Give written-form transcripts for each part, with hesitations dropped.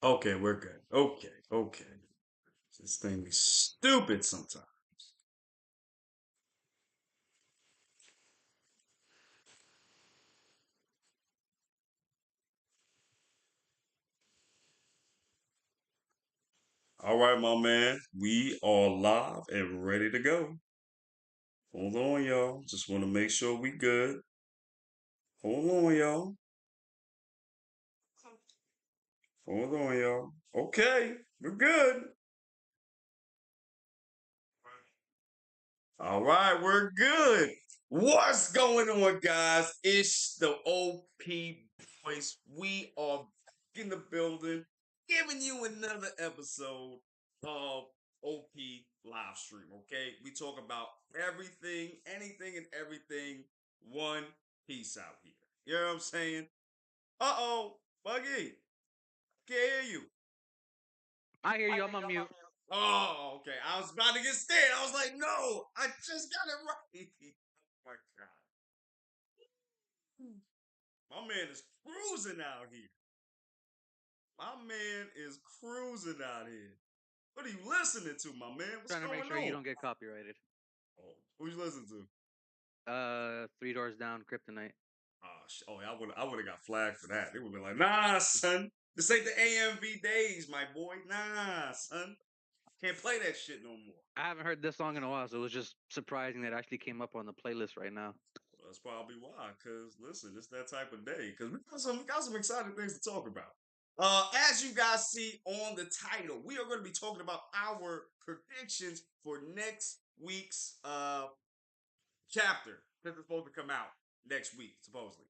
Okay, we're good. Okay, okay. This thing be stupid sometimes. All right, my man. We are live and ready to go. Hold on, y'all. Just want to make sure we good. Hold on, y'all. Hold on, y'all. Okay, we're good. All right, we're good. What's going on, guys? It's the OP Boys. We are back in the building, giving you another episode of OP Livestream. Okay, we talk about everything, anything, and everything. One Piece out here. You know what I'm saying? Uh-oh, Buggy, can't hear you. I hear you. I'm on mute. Oh, okay. I was about to get scared. I was like, no, I just got it right. Oh my God. My man is cruising out here. My man is cruising out here. What are you listening to, my man? What's Trying to make going sure you on? don't get copyrighted. Oh, who you listening to? Three Doors Down, Kryptonite. Oh, I would have got flagged for that. They would have been like, nah, son. This ain't the AMV days, my boy. Nah, son. Can't play that shit no more. I haven't heard this song in a while, so it was just surprising that it actually came up on the playlist right now. That's probably why. Cause listen, it's that type of day. Cause we got some exciting things to talk about. As you guys see on the title, we are going to be talking about our predictions for next week's chapter. This is supposed to come out next week, supposedly.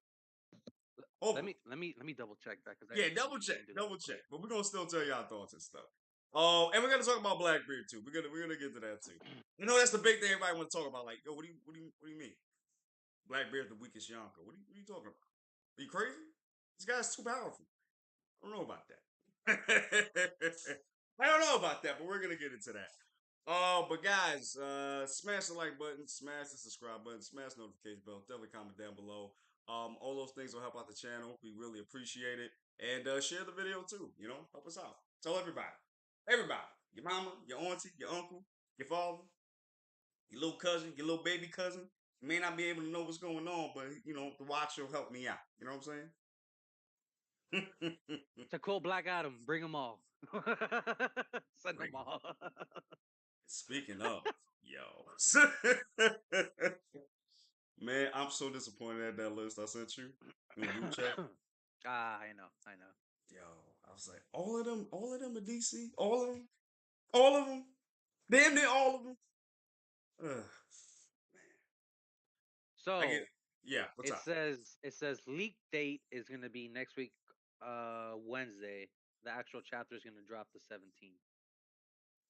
Hopefully. Let me double check that because Yeah, let me do that double real check. quick. But we're gonna still tell y'all thoughts and stuff. And we're gonna talk about Blackbeard too. We're gonna get to that too. You know, that's the big thing everybody want to talk about. Like, yo, what do you mean? Blackbeard's the weakest Yonko. What are you talking about? Are you crazy? This guy's too powerful. I don't know about that. I don't know about that, but we're gonna get into that. But guys, smash the like button, smash the subscribe button, smash the notification bell, definitely comment down below. All those things will help out the channel. We really appreciate it. And share the video too, help us out. Tell everybody. Everybody. Your mama, your auntie, your uncle, your father, your little cousin, your little baby cousin. You may not be able to know what's going on, but the watch will help me out. You know what I'm saying? To quote Black Adam, bring them all. Send them Bring 'em. all. Speaking of, yo, man, I'm so disappointed at that list I sent you in the group chat. I know, I know. Yo, I was like, all of them are DC, all of them, damn near all of them. Ugh, I get, So yeah. What's up? it says leak date is gonna be next week, Wednesday. The actual chapter is gonna drop the 17th.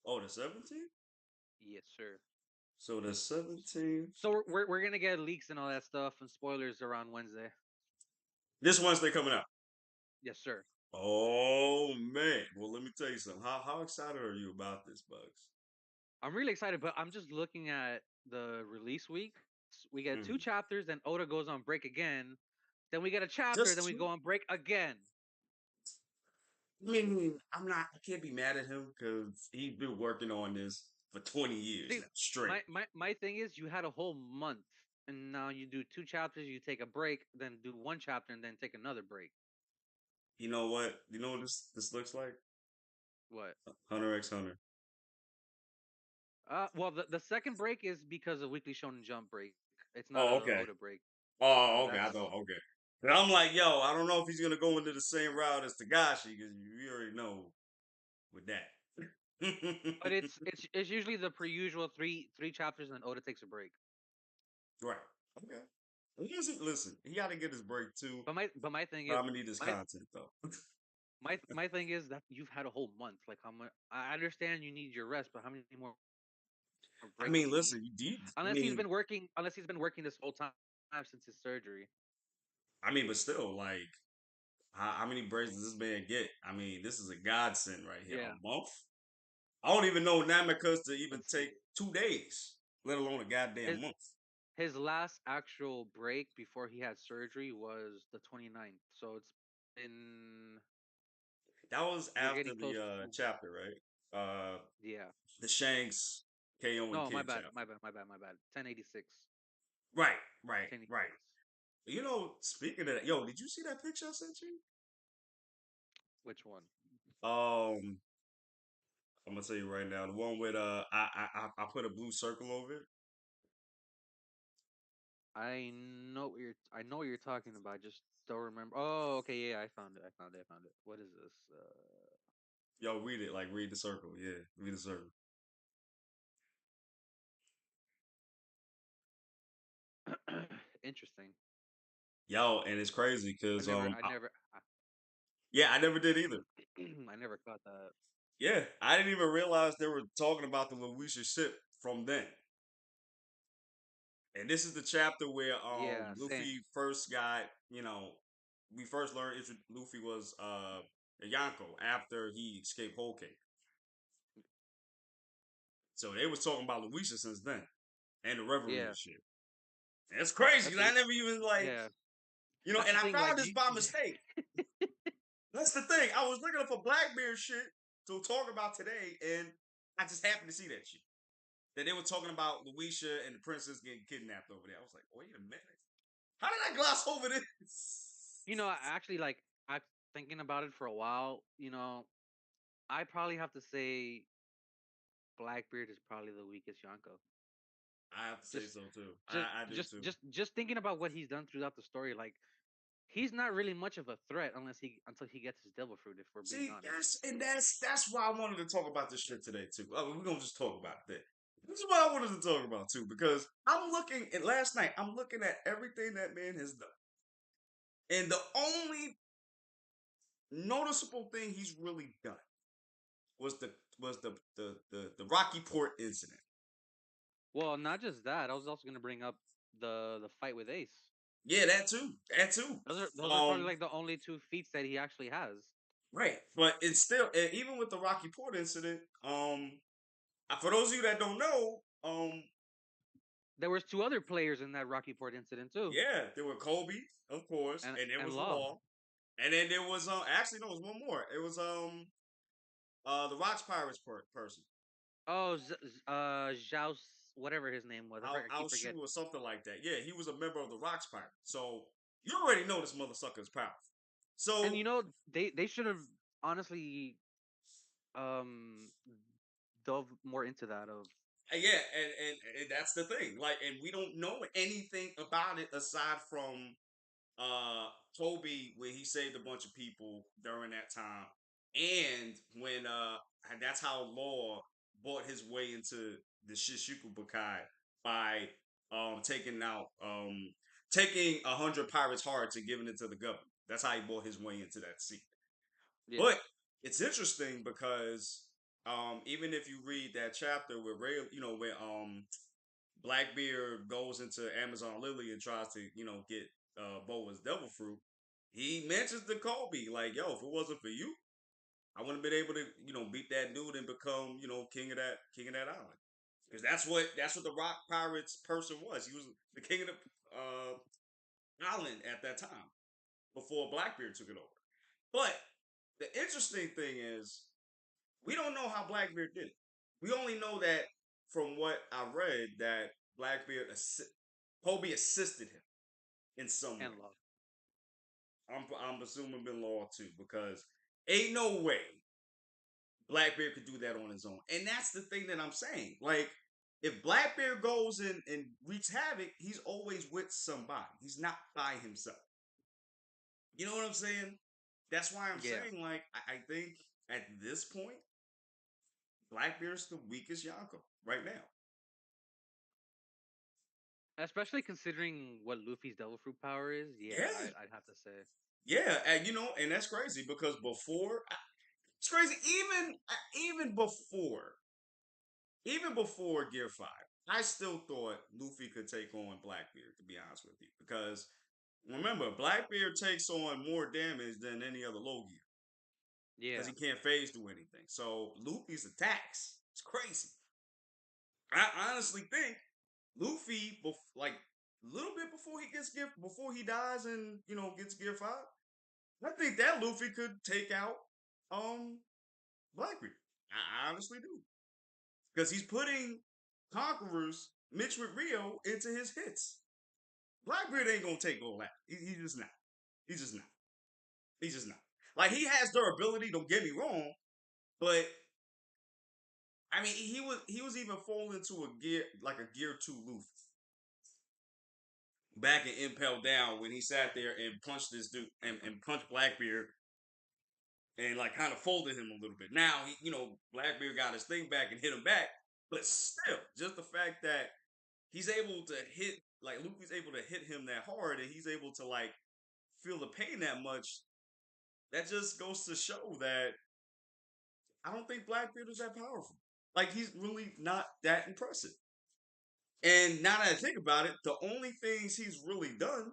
Oh, the 17th. Yes, sir. So the 17th. So we're gonna get leaks and all that stuff and spoilers around Wednesday. This Wednesday coming out. Yes, sir. Oh man. Well, let me tell you something. How excited are you about this, Bugs? I'm really excited, but I'm just looking at the release week. We get two Mhm. chapters, then Oda goes on break again. Then we get a chapter, then Just we two. go on break again. I mean, I can't be mad at him because he's been working on this for 20 years See, now, straight. my thing is, you had a whole month, and now you do two chapters, you take a break, then do one chapter, and then take another break. You know what? You know what this looks like? What? Hunter x Hunter. Well, the second break is because of Weekly Shonen Jump break. It's not Oh, a okay. Oda break. So Oh, okay. I that's. thought, okay. And I'm like, yo, I don't know if he's gonna go into the same route as Tagashi because you already know with that. But it's usually the per usual three chapters, and then Oda takes a break. Right. Okay. Listen, he got to get his break too. But my thing But is I'm gonna need this my content though. my thing is that you've had a whole month. Like how much? I understand you need your rest, but how many more I breaks mean, do you need? listen, you did. Unless he's been working this whole time since his surgery. But still, like, how many breaks does this man get? I mean, this is a godsend right here. Yeah. A month? I don't even know Namika's to even Let's take see. 2 days, let alone a goddamn His month. his last actual break before he had surgery was the 29th. So it's been That was We're after getting close. the chapter, right? Yeah. The Shanks KO and No, my Kid bad. chapter. My bad. My bad. My bad. 1086. Right, right, right. 1086. You know, speaking of that, yo, did you see that picture I sent you? Which one? Um, I'm gonna tell you right now, the one with I put a blue circle over it. I know what you're talking about. Just don't remember. Oh, okay. Yeah, I found it. I found it. I found it. What is this? Yo, read it, like read the circle. Yeah, read the circle. Interesting. Yo, and it's crazy because I never, yeah, I never did either. I never caught that. Yeah, I didn't even realize they were talking about the Luisha ship from then. And this is the chapter where Yeah, same. Luffy first got, we first learned Luffy was a Yonko after he escaped Whole Cake. So they was talking about Luisha since then and the reverie Yeah, and shit. And it's crazy that's because a I never even like, yeah. That's and the I thing. found Like this you, by mistake. That's the thing. I was looking up for Blackbeard shit to talk about today, and I just happened to see that shit. That they were talking about Luisha and the princess getting kidnapped over there. I was like, wait a minute. How did I gloss over this? I actually like. I thinking about it for a while. I probably have to say Blackbeard is probably the weakest Yonko. I have to say Just, so too. just, I do too. just thinking about what he's done throughout the story. Like he's not really much of a threat until he gets his devil fruit. If we're being See, honest. that's why I wanted to talk about this shit today too. We're gonna just talk about it. This is what I wanted to talk about too, because I'm looking at last night. I'm looking at everything that man has done, and the only noticeable thing he's really done was the Rocky Port incident. Well, not just that. I was also going to bring up the fight with Ace. Yeah, that too. That too. Those are probably Um, like the only two feats that he actually has. right. But it's still, even with the Rocky Port incident, for those of you that don't know, There was two other players in that Rocky Port incident too, yeah, there were Kobe, of course, and there and was Law. Law, and then there was actually no, it was one more. It was the Rocks Pirates person, Oh, Zhao, whatever his name was. I Al keep Shu forgetting. or something like that. Yeah, he was a member of the Rocks Pirates. So you already know this mother sucker is powerful. And So they should have honestly um dove more into that of yeah, and that's the thing. Like, and we don't know anything about it aside from uh Toby where he saved a bunch of people during that time. And when and that's how Law bought his way into the Shishiku by taking out taking 100 pirates' hearts and giving it to the government. That's how he bought his way into that seat. yeah But it's interesting because even if you read that chapter where Ray, where Blackbeard goes into Amazon Lily and tries to, get Boa's devil fruit, he mentions to Kobe, like, yo, if it wasn't for you, I wouldn't have been able to, beat that dude and become, king of that island. Because that's what the Rock Pirates person was. He was the king of the island at that time before Blackbeard took it over. But the interesting thing is we don't know how Blackbeard did it. We only know that from what I read that Blackbeard Kobe assisted him in some and way. Law. I'm assuming been law too because ain't no way Blackbeard could do that on his own. And that's the thing that I'm saying. Like if Blackbeard goes and wreaks havoc, he's always with somebody. He's not by himself. You know what I'm saying? That's why I'm Yeah, saying like I think at this point Blackbeard's the weakest Yonko right now. especially considering what Luffy's devil fruit power is. Yeah, Yeah, I'd have to say. yeah, and and that's crazy because it's crazy even before Gear 5, I still thought Luffy could take on Blackbeard, to be honest with you. Because remember, Blackbeard takes on more damage than any other low gear. Because Yeah, he can't phase through anything. So Luffy's attacks, it's crazy. I honestly think Luffy, like a little bit before he dies and gets Gear 5, I think that Luffy could take out um Blackbeard. I honestly do because he's putting Conqueror's Mitch with Rio into his hits. Blackbeard ain't gonna take all that. He just not. He's just not. He's just not. Like he has durability. Don't get me wrong, but I mean he was even falling into a gear like a gear two Luffy back in Impel Down when he sat there and punched this dude and punched Blackbeard and like kind of folded him a little bit. Now Blackbeard got his thing back and hit him back, but still, just the fact that he's able to hit like Luffy's able to hit him that hard and he's able to like feel the pain that much. That just goes to show that I don't think Blackbeard is that powerful. Like he's really not that impressive. And now that I think about it, the only things he's really done.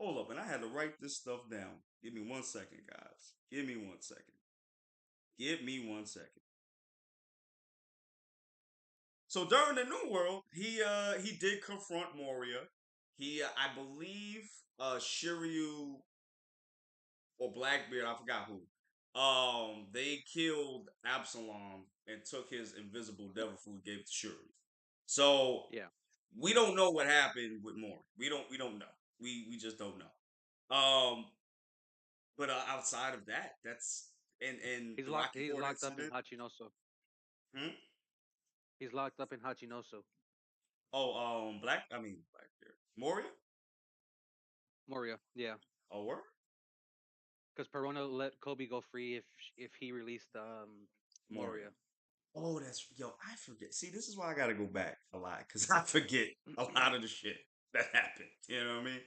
Hold up, and I had to write this stuff down. Give me 1 second, guys. Give me 1 second. Give me 1 second. So during the New World, he did confront Moria. He I believe Shiryu or Blackbeard, I forgot who. They killed Absalom and took his invisible devil fruit, gave it to Shuri. So Yeah, we don't know what happened with Moria. We don't know. We just don't know. But outside of that, that's and he's the locked. Rocky He's Ford locked up in incident. Hachinoso. Hmm? He's locked up in Hachinoso. Oh, Blackbeard, Moria. Moria. Yeah, Oh, word? because Perona let Kobe go free if he released Moria. Moria. Oh, that's yo. I forget. See, this is why I got to go back a lot because I forget a lot of the shit that happened. You know what I mean?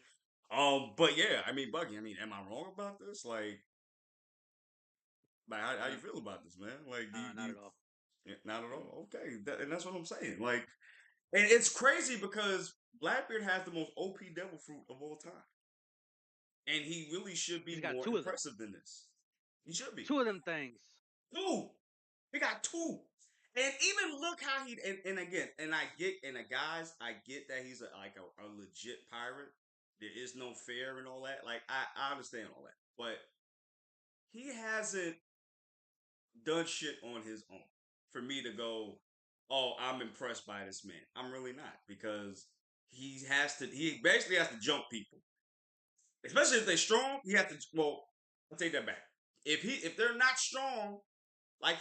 But yeah, I mean, Buggy. I mean, am I wrong about this? Like how you No, feel about this, man? Like, do not you at all. yeah, not at all? Okay, and that's what I'm saying. Like, and it's crazy because Blackbeard has the most OP devil fruit of all time, and he really should He's be got more two of them. impressive than this. He should be. Two of them things. Two. He got two. And even look how and again, and I get and the guys, I get that he's a legit pirate. There is no fair and all that. Like I understand all that. But he hasn't done shit on his own for me to go, oh, I'm impressed by this man. I'm really not because he basically has to jump people. Especially if they're strong, he has to I'll take that back. If they're not strong, like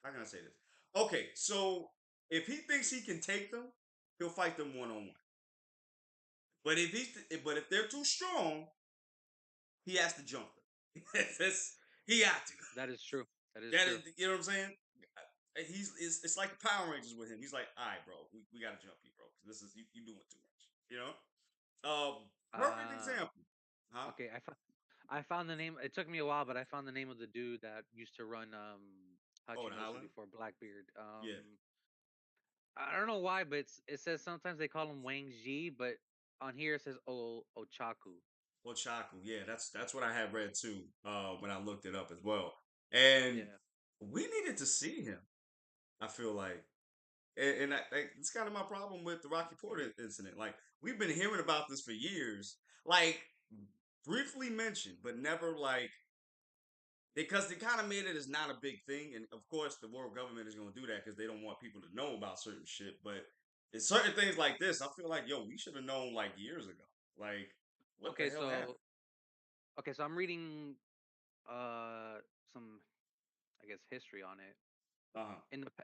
how can I say this? Okay, so if he thinks he can take them, he'll fight them one on one. But if they're too strong, he has to jump them. He has to. That is true. That is That true. is, you know what I'm saying? It's like the Power Rangers with him. He's like, all right, bro, we gotta jump you, bro. This is you doing too much. You know? Perfect Uh, example. Huh? okay. I found the name. It took me a while, but I found the name of the dude that used to run Oh, the Hachinosu island? before Blackbeard. Yeah. I don't know why, but it says sometimes they call him Wang Ji, but on here it says Ochaku. Well, Chaku, yeah, that's what I had read too. When I looked it up as well, and Yeah. we needed to see him. I feel like, it's kind of my problem with the Rocky Port incident. Like we've been hearing about this for years, like briefly mentioned, but never like because they kind of made it as not a big thing. And of course, the world government is going to do that because they don't want people to know about certain shit. But it's certain things like this. I feel like yo, we should have known like years ago. Like what the Okay, hell happened? so I'm reading uh some I guess history on it. Uh huh.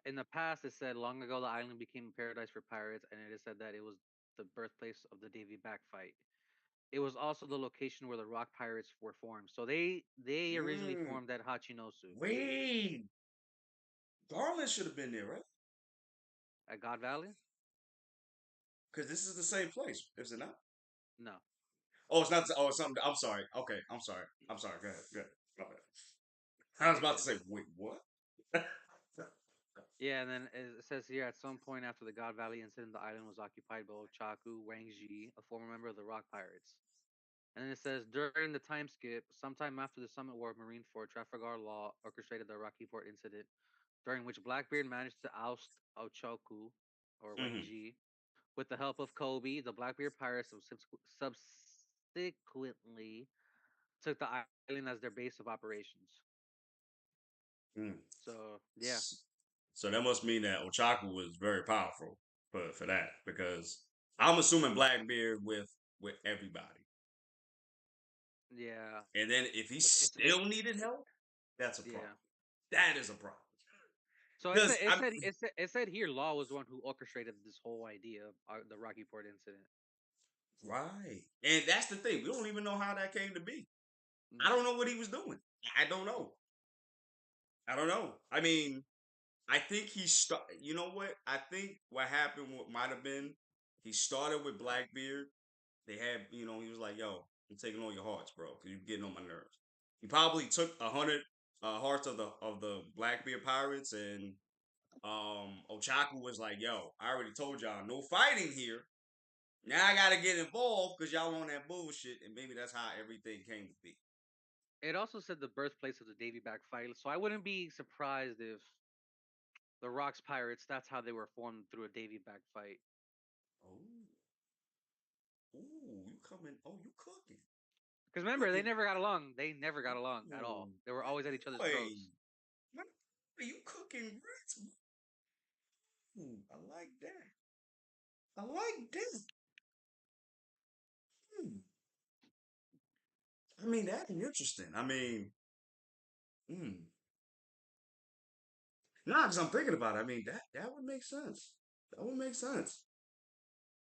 In the past, it said long ago the island became a paradise for pirates, and it is said that it was the birthplace of the Davy Back fight. It was also the location where the rock pirates were formed. So they originally Mm, formed at Hachinosu wait, Garland should have been there, right? at God Valley. Because this is the same place, is it not? No. Oh, it's not. Oh, it's something. I'm sorry. Okay, I'm sorry. I'm sorry. Go ahead. Go ahead. My bad. I was Okay, about to because say, wait, what? yeah, and then it says here at some point after the God Valley incident, the island was occupied by Ochaku Wangji, a former member of the Rock Pirates. And then it says during the time skip, sometime after the Summit War of Marineford, Trafalgar Law orchestrated the Rocky Fort incident, during which Blackbeard managed to oust Ochoku or Wang Hmm. Ji with the help of Kobe. The Blackbeard pirates subsequently took the island as their base of operations. Mm. So yeah, S- So that must mean that Ochaku was very powerful for that because I'm assuming Blackbeard with everybody. yeah. And then if he It's it. still needed help, that's a problem. Yeah. That is a problem. So Because I'm it said here Law was the one who orchestrated this whole idea of the Rocky Port incident. right. And that's the thing. We don't even know how that came to be. I Mm-hmm. don't know what he was doing. I don't know. I don't know. I mean, I think he started. You know what? I think what happened might have been he started with Blackbeard. They had, he was like, "Yo, I'm taking all your hearts, bro, because you're getting on my nerves." He probably took 100 hearts of the Blackbeard pirates, and Ochaku was like, "Yo, I already told y'all no fighting here. Now I gotta get involved because y'all on that bullshit, and maybe that's how everything came to be." It also said the birthplace of the Davy back fight, so I wouldn't be surprised if the Rocks Pirates that's how they were formed through a Davy back fight. Oh, ooh, you coming? Oh, you cooking? Because You remember, they cooking? never got along. They never got along at Ooh, all. They were my always at each other's boy, throats. my boy, you cooking grits? Ooh, I like that. I like that. Hmm. I mean, that's interesting. I mean, hmm. Nah, because I'm thinking about it. I mean, that would make sense. That would make sense.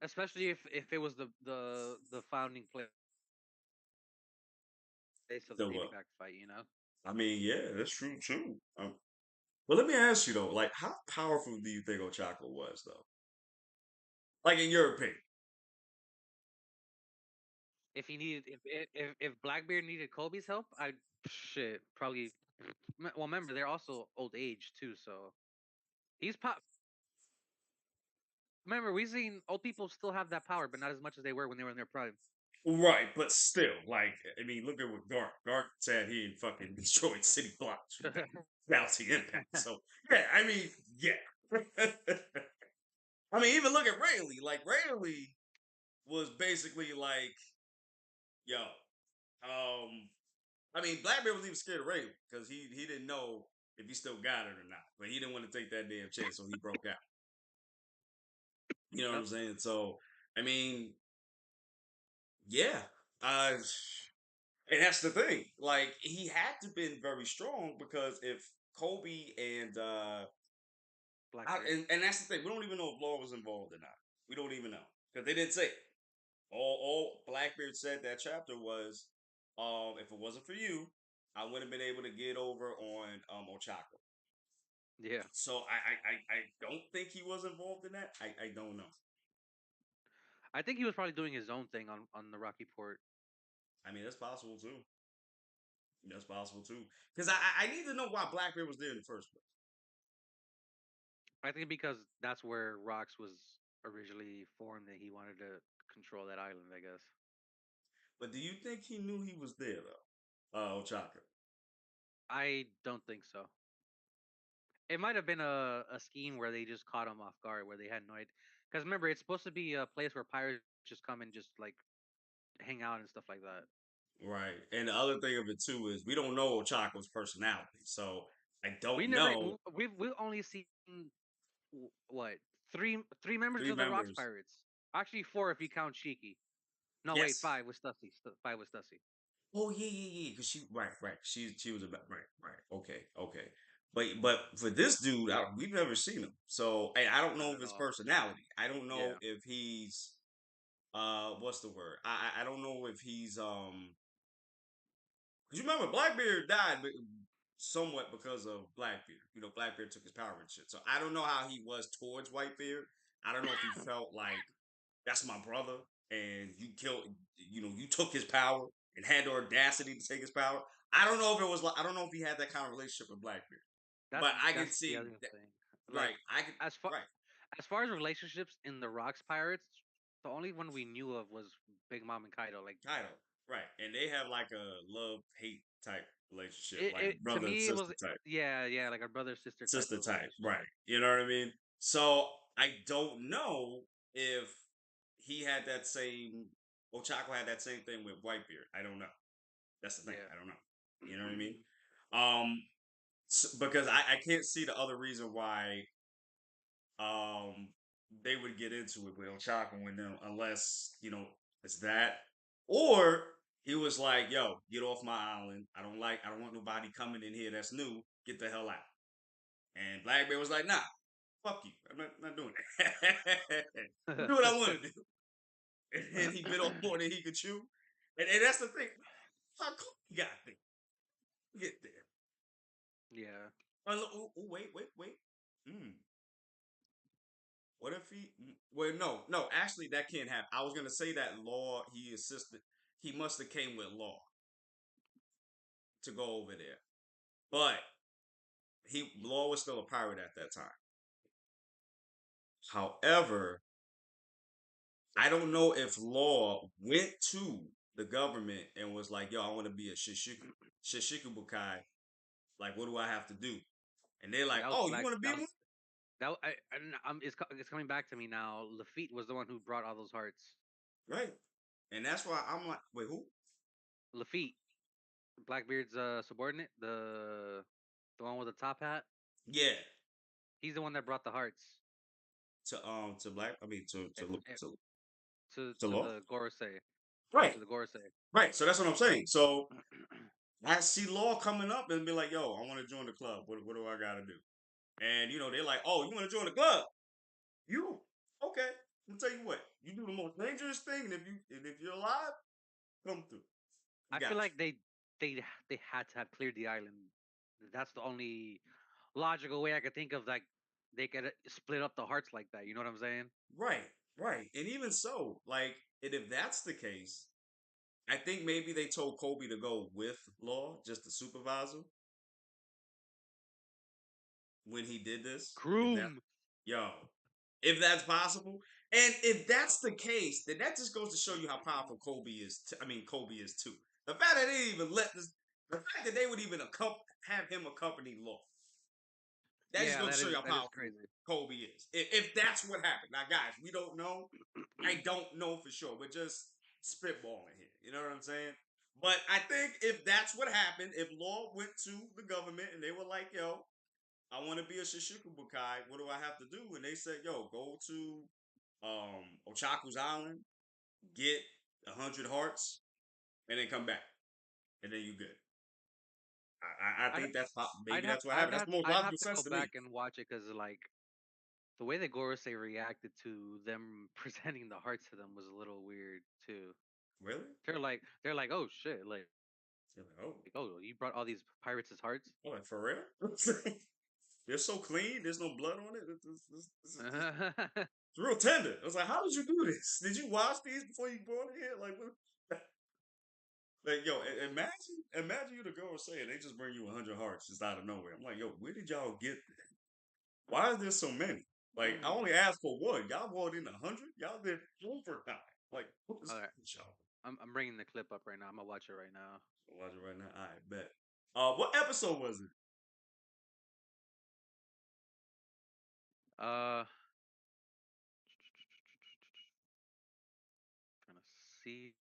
Especially if it was the founding place of the So, Davy back fight, you know? I mean, yeah, that's true too. But let me ask you though, like, how powerful do you think Ochako was, though? Like, in your opinion? If he needed if Blackbeard needed Kobe's help, I shit probably. Well, remember they're also old age too, so he's pop. Remember, we've seen old people still have that power, but not as much as they were when they were in their prime. Right, but still, like, I mean, look at what Gark. Gark said he fucking destroyed city blocks with that bouncy impact. So, yeah, I mean, yeah. I mean, even look at Rayleigh. Like, Rayleigh was basically like, yo, I mean, Blackbeard was even scared of Rayleigh because he didn't know if he still got it or not. But he didn't want to take that damn chance, so he broke out. You know what Yep. I'm saying? So, I mean, yeah. Uh, and that's the thing. Like, he had to been very strong because if Kobe Blackbeard. and that's the thing, we don't even know if Law was involved or not. We don't even know because they didn't say it. All Blackbeard said that chapter was, if it wasn't for you, I wouldn't have been able to get over on Ochako. Yeah. So I don't think he was involved in that. I don't know. I think he was probably doing his own thing on the Rocky Port. I mean, that's possible too. That's possible too. Because I need to know why Blackbeard was there in the first place. I think because that's where Rocks was originally formed, that he wanted to control that island. I guess. But do you think he knew he was there though? Ochaka. I don't think so. It might have been a scheme where they just caught him off guard, where they had no idea. Because remember, it's supposed to be a place where pirates just come and just like hang out and stuff like that. Right. And the other thing of it too is we don't know Ochaka's personality. So I We don't never know we've only seen what three members three of the Rocks members. Pirates. Actually, four if you count Shiki. No, wait, Yes. five with Stussy. Five with Stussy. Oh yeah. Because she right. She was about right. Okay. But for this dude, we've never seen him. So and I don't Not know of at his all. personality. I don't know Yeah. if he's what's the word? I don't know if he's 'cause you remember Blackbeard died somewhat because of Blackbeard. Blackbeard took his power and shit. So I don't know how he was towards Whitebeard. I don't know if he felt like that's my brother and you killed, you took his power and had the audacity to take his power. I don't know if it was like I don't know if he had that kind of relationship with Blackbeard, but I can That's the other see that. thing. Like Right, I could. as far Right, as far as relationships in the Rocks Pirates, the only one we knew of was Big Mom and Kaido. Like title. Right, and they have like a love hate type relationship, like to brother and me it was sister type. yeah like a brother sister type Sister of type, right? relationship. You know what I mean? So I don't know if he had that same. Ochako had that same thing with Whitebeard. I don't know. That's the thing. Yeah. I don't know. You know what I mean? Um. because I can't see the other reason why um they would get into it with Ochako and them unless it's that, or he was like, "Yo, get off my island. I don't want nobody coming in here that's new. Get the hell out." And Blackbeard was like, "Nah, fuck you. I'm not doing that. I'm doing what I want to do." And then he bit off more than he could chew. And that's the thing. How cool he got there? Get there. Yeah. Wait. Mm. What if he? Well, no. Actually, that can't happen. I was gonna say that Law he assisted. He must have came with Law to go over there, but Law was still a pirate at that time. However, I don't know if Law went to the government and was like, "Yo, I want to be a Shishikubukai. Like, what do I have to do?" And they're like, That was "Oh, you Black. want to be That was one?" that. It's coming back to me now. Lafitte was the one who brought all those hearts. Right. And that's why I'm like, wait, who? Lafitte, Blackbeard's subordinate, the one with the top hat. Yeah. He's the one that brought the hearts To Black. I mean eh, eh, to to Law. the Gorosei. Yeah, Right. to the Gorosei. Right. So that's what I'm saying. So I see Law coming up and be like, "Yo, I want to join the club. What do I got to do?" And they're like, "Oh, you want to join the club? You okay? I'll tell you what. You do the most dangerous thing, and if you're alive, come through. We I got feel like they they had to have cleared the island. That's the only logical way I could think of. Like they could split up the hearts like that. You know what I'm saying? you." Right. Right. And even so, like, and if that's the case, I think maybe they told Kobe to go with Law, just to supervise him when he did this. If that, Groom. yo, if that's possible, and if that's the case, then that just goes to show you how powerful Kobe is. I mean, Kobe is too. The fact that they didn't even the fact that they would even have him accompany Law, that just Yeah, goes to show you how that is powerful crazy. Kobe is. If that's what happened, now guys, we don't know. I don't know for sure. We're just spitballing here. You know what I'm saying? But I think if that's what happened, if Law went to the government and they were like, "Yo, I want to be a Shishikibukai. What do I have to do?" And they said, "Yo, go to Ochaku's Island, get 100 hearts, and then come back, and then you good." I I'd think maybe that's what happened. That's the most I'd have logical to sense go to me. back and watch it because like the way that Gorosei reacted to them presenting the hearts to them was a little weird too. Really? They're like, oh shit, You're like, oh, like, oh, you brought all these pirates' hearts. oh, like for real? They're so clean. There's no blood on it. It's real tender. I was like, how did you do this? Did you wash these before you brought it here? Like, what? Like, yo, imagine you the girl saying they just bring you 100 hearts just out of nowhere. I'm like, yo, where did y'all get that? Why is there so many? Like, I only asked for one. Y'all brought in 100. Y'all did overtime. Like, what is All right, with y'all? I'm bringing the clip up right now. I'm gonna watch it right now. Watch it right now. All right, bet. What episode was it? Uh, trying to see.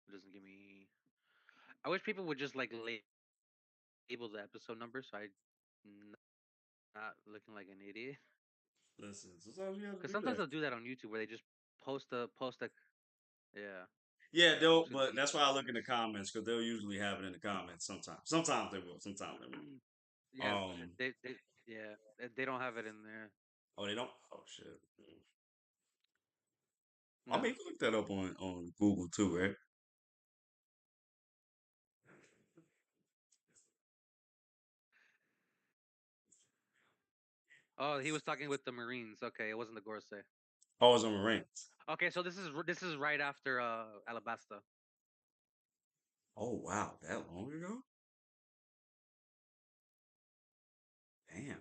It doesn't give me. I wish people would just like label the episode number so I not looking like an idiot. Listen, sometimes you have to Because do sometimes that. they'll do that on YouTube where they just post a yeah. Yeah, I'm they'll. just gonna But leave that's it why as I look in the is. comments because they'll usually have it in the comments. Sometimes they will. Sometimes they won't. Yeah, Um. they yeah they don't have it in there. Oh, they don't. Oh shit. I mean, No. you can look that up on Google too, right? Oh, he was talking with the Marines. Okay, it wasn't the Gorse. Oh, it's on Marines. Okay, so this is right after Alabasta. Oh wow, that long ago? Damn,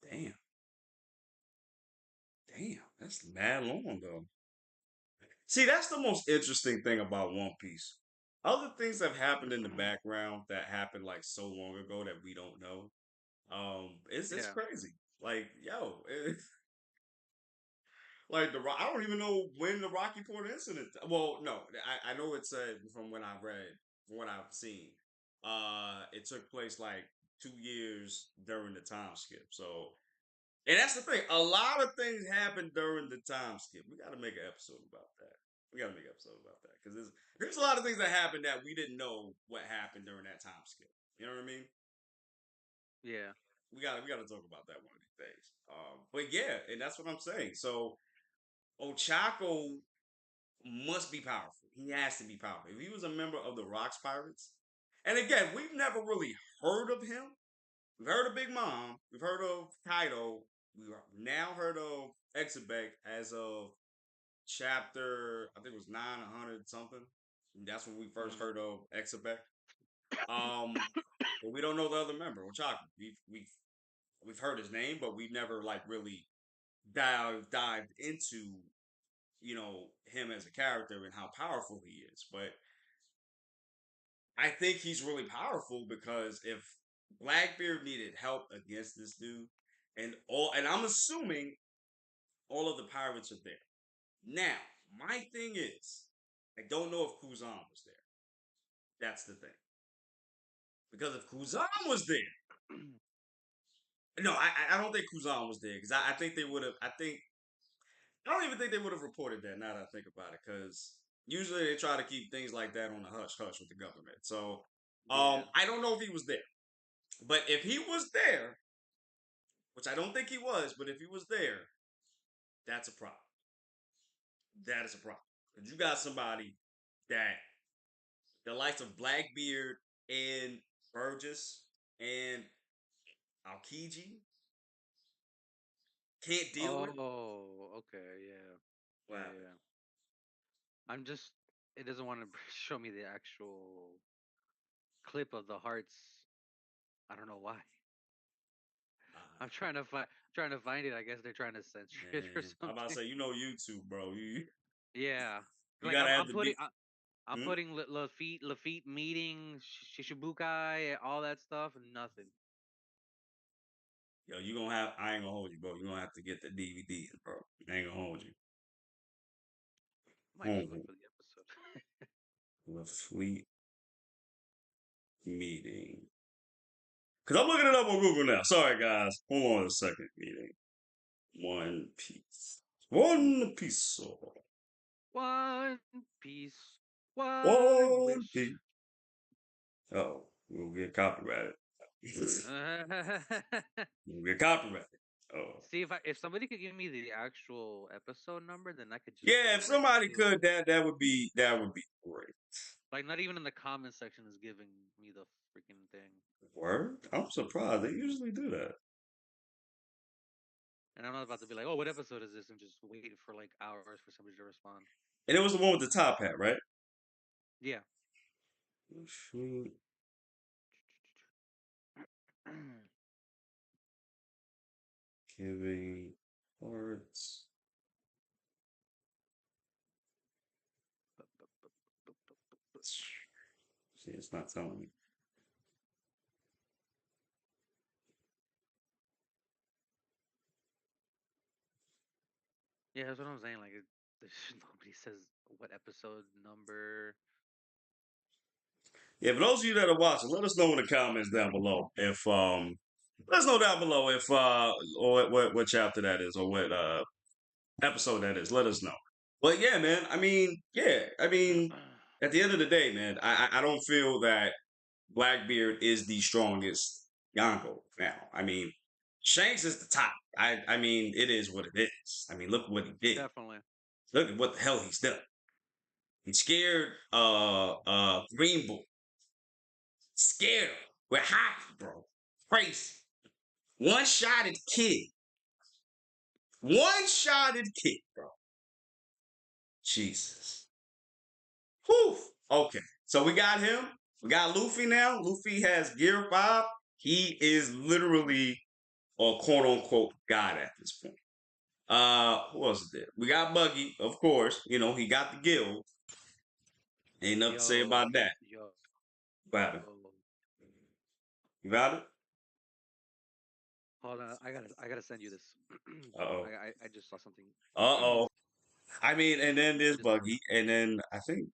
damn, damn. That's mad long ago. See, that's the most interesting thing about One Piece. Other things have happened in the background that happened like so long ago that we don't know. It's Yeah. crazy. Like, yo, like the I don't even know when the Rocky Point incident. Well, no, I know it said from when I read, from what I've seen, it took place like 2 years during the time skip. So, and that's the thing. A lot of things happened during the time skip. We got to make an episode about that. We got to make an episode about that because there's a lot of things that happened that we didn't know what happened during that time skip. You know what I mean? Yeah. We gotta talk about that one of these days. But yeah, and that's what I'm saying. So Ochako must be powerful. He has to be powerful. If he was a member of the Rocks Pirates, and again, we've never really heard of him. We've heard of Big Mom. We've heard of Kaido. We've now heard of Exebek as of chapter, I think it was 900 something. That's when we first Mm. heard of Exebek. Um, but we don't know the other member, Ochako. We've heard his name, but we never like really dived into him as a character and how powerful he is. But I think he's really powerful because if Blackbeard needed help against this dude, and I'm assuming all of the pirates are there. Now, my thing is, I don't know if Kuzan was there. That's the thing. Because if Kuzan was there, no, I don't think Kuzan was there because I think they would have. I don't even think they would have reported that. Now that I think about it, because usually they try to keep things like that on the hush hush with the government. So, Yeah. I don't know if he was there, but if he was there, which I don't think he was, but if he was there, that's a problem. That is a problem. Because you got somebody that the likes of Blackbeard and Burgess and Aokiji can't deal with. Oh, okay. Yeah. What Yeah. happened? Yeah. I'm just. It doesn't want to show me the actual clip of the hearts. I don't know why. I'm Uh, trying to find it. I guess they're trying to censor it or man, I'm about to something. say, YouTube, bro. Yeah. You Like gotta I'm have I'm the putting deep. I'm Hmm? putting Lafitte meeting Shishibukai all that stuff and nothing. Yo, you gonna have. I ain't gonna hold you, bro. You gonna have to get the DVD, bro. I ain't gonna hold you. Might just look Home for the episode. with Fleet meeting. Cause I'm looking it up on Google now. Sorry, guys. Hold on a second. Meeting. One Piece. One Piece. One Piece, one One wish. Piece. Oh, we'll get copyrighted. We'll get copyrighted. Oh. See if somebody could give me the actual episode number, then I could just Yeah, go if right somebody to it. could, that would be great. Like not even in the comment section is giving me the freaking thing. Word? I'm surprised. They usually do that. And I'm not about to be like, oh, what episode is this? And just wait for like hours for somebody to respond. And it was the one with the top hat, right? Yeah. Shoot. Giving hearts. See, it's not telling me. Yeah, that's what I'm saying. Like, nobody says what episode number. Yeah, for those of you that are watching, let us know in the comments down below if let us know down below if or what chapter that is or what episode that is. Let us know. But yeah, man. I mean, at the end of the day, man, I don't feel that Blackbeard is the strongest Yonko now. I mean, Shanks is the top. I mean, it is what it is. I mean, look what he did. Definitely. Look at what the hell he's done. He scared Green Bull. Scared him. We're hockey, bro. Crazy. One-shotted kid. One-shotted kid, bro. Jesus. Whew. Okay. So we got him. We got Luffy now. Luffy has Gear 5. He is literally a quote unquote god at this point. Who else is there? We got Buggy, of course. He got the guild. Ain't nothing to say Yo, about that. yo. What happened? You got it? Hold on, I gotta send you this. Uh-oh. I just saw something. Uh-oh. I mean, and then I there's just saw Buggy, and then I think,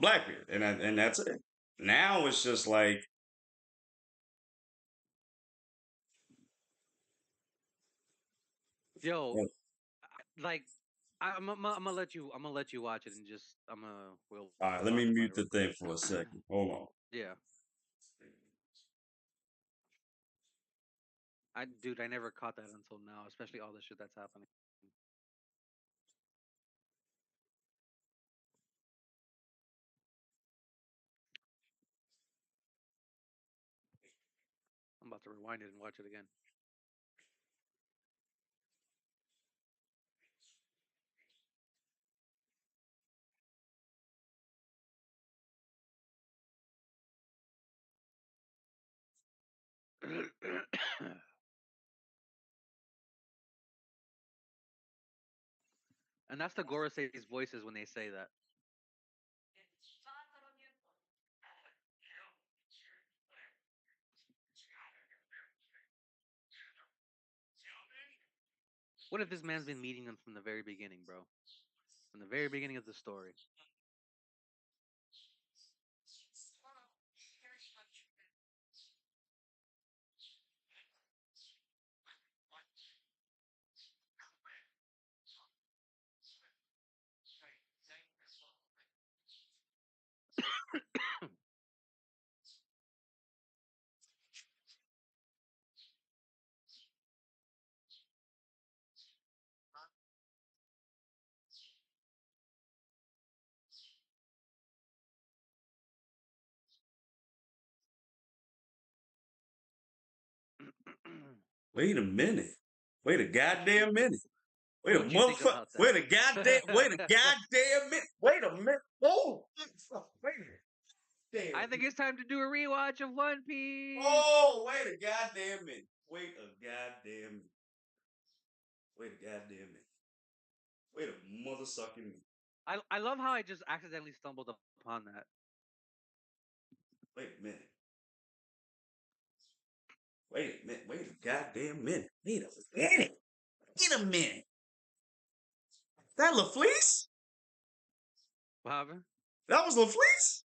Blackbeard, and that's it. Now it's just like, Yo, all like I'm gonna let you watch it and just we'll right, let talk me about mute it the real thing quick. for a second. Hold on. Yeah, dude, I never caught that until now, especially all the shit that's happening. I'm about to rewind it and watch it again. And that's the Gorosei's voices when they say that. What if this man's been meeting them from the very beginning, bro? From the very beginning of the story. Wait a minute. Wait a What you think? goddamn minute. Wait a What you think motherfucker. about that? Wait a goddamn minute. Wait a minute. Oh, wait a I damn. think it's time to do a rewatch of One Piece. Oh, wait a goddamn minute. Wait a goddamn minute. Wait a goddamn minute. Wait a mother sucking minute. I love how I just accidentally stumbled upon that. Wait a minute. Wait a minute. Wait a goddamn minute. Wait a minute. Wait a minute. That LaFleece? What happened? That was LaFleece?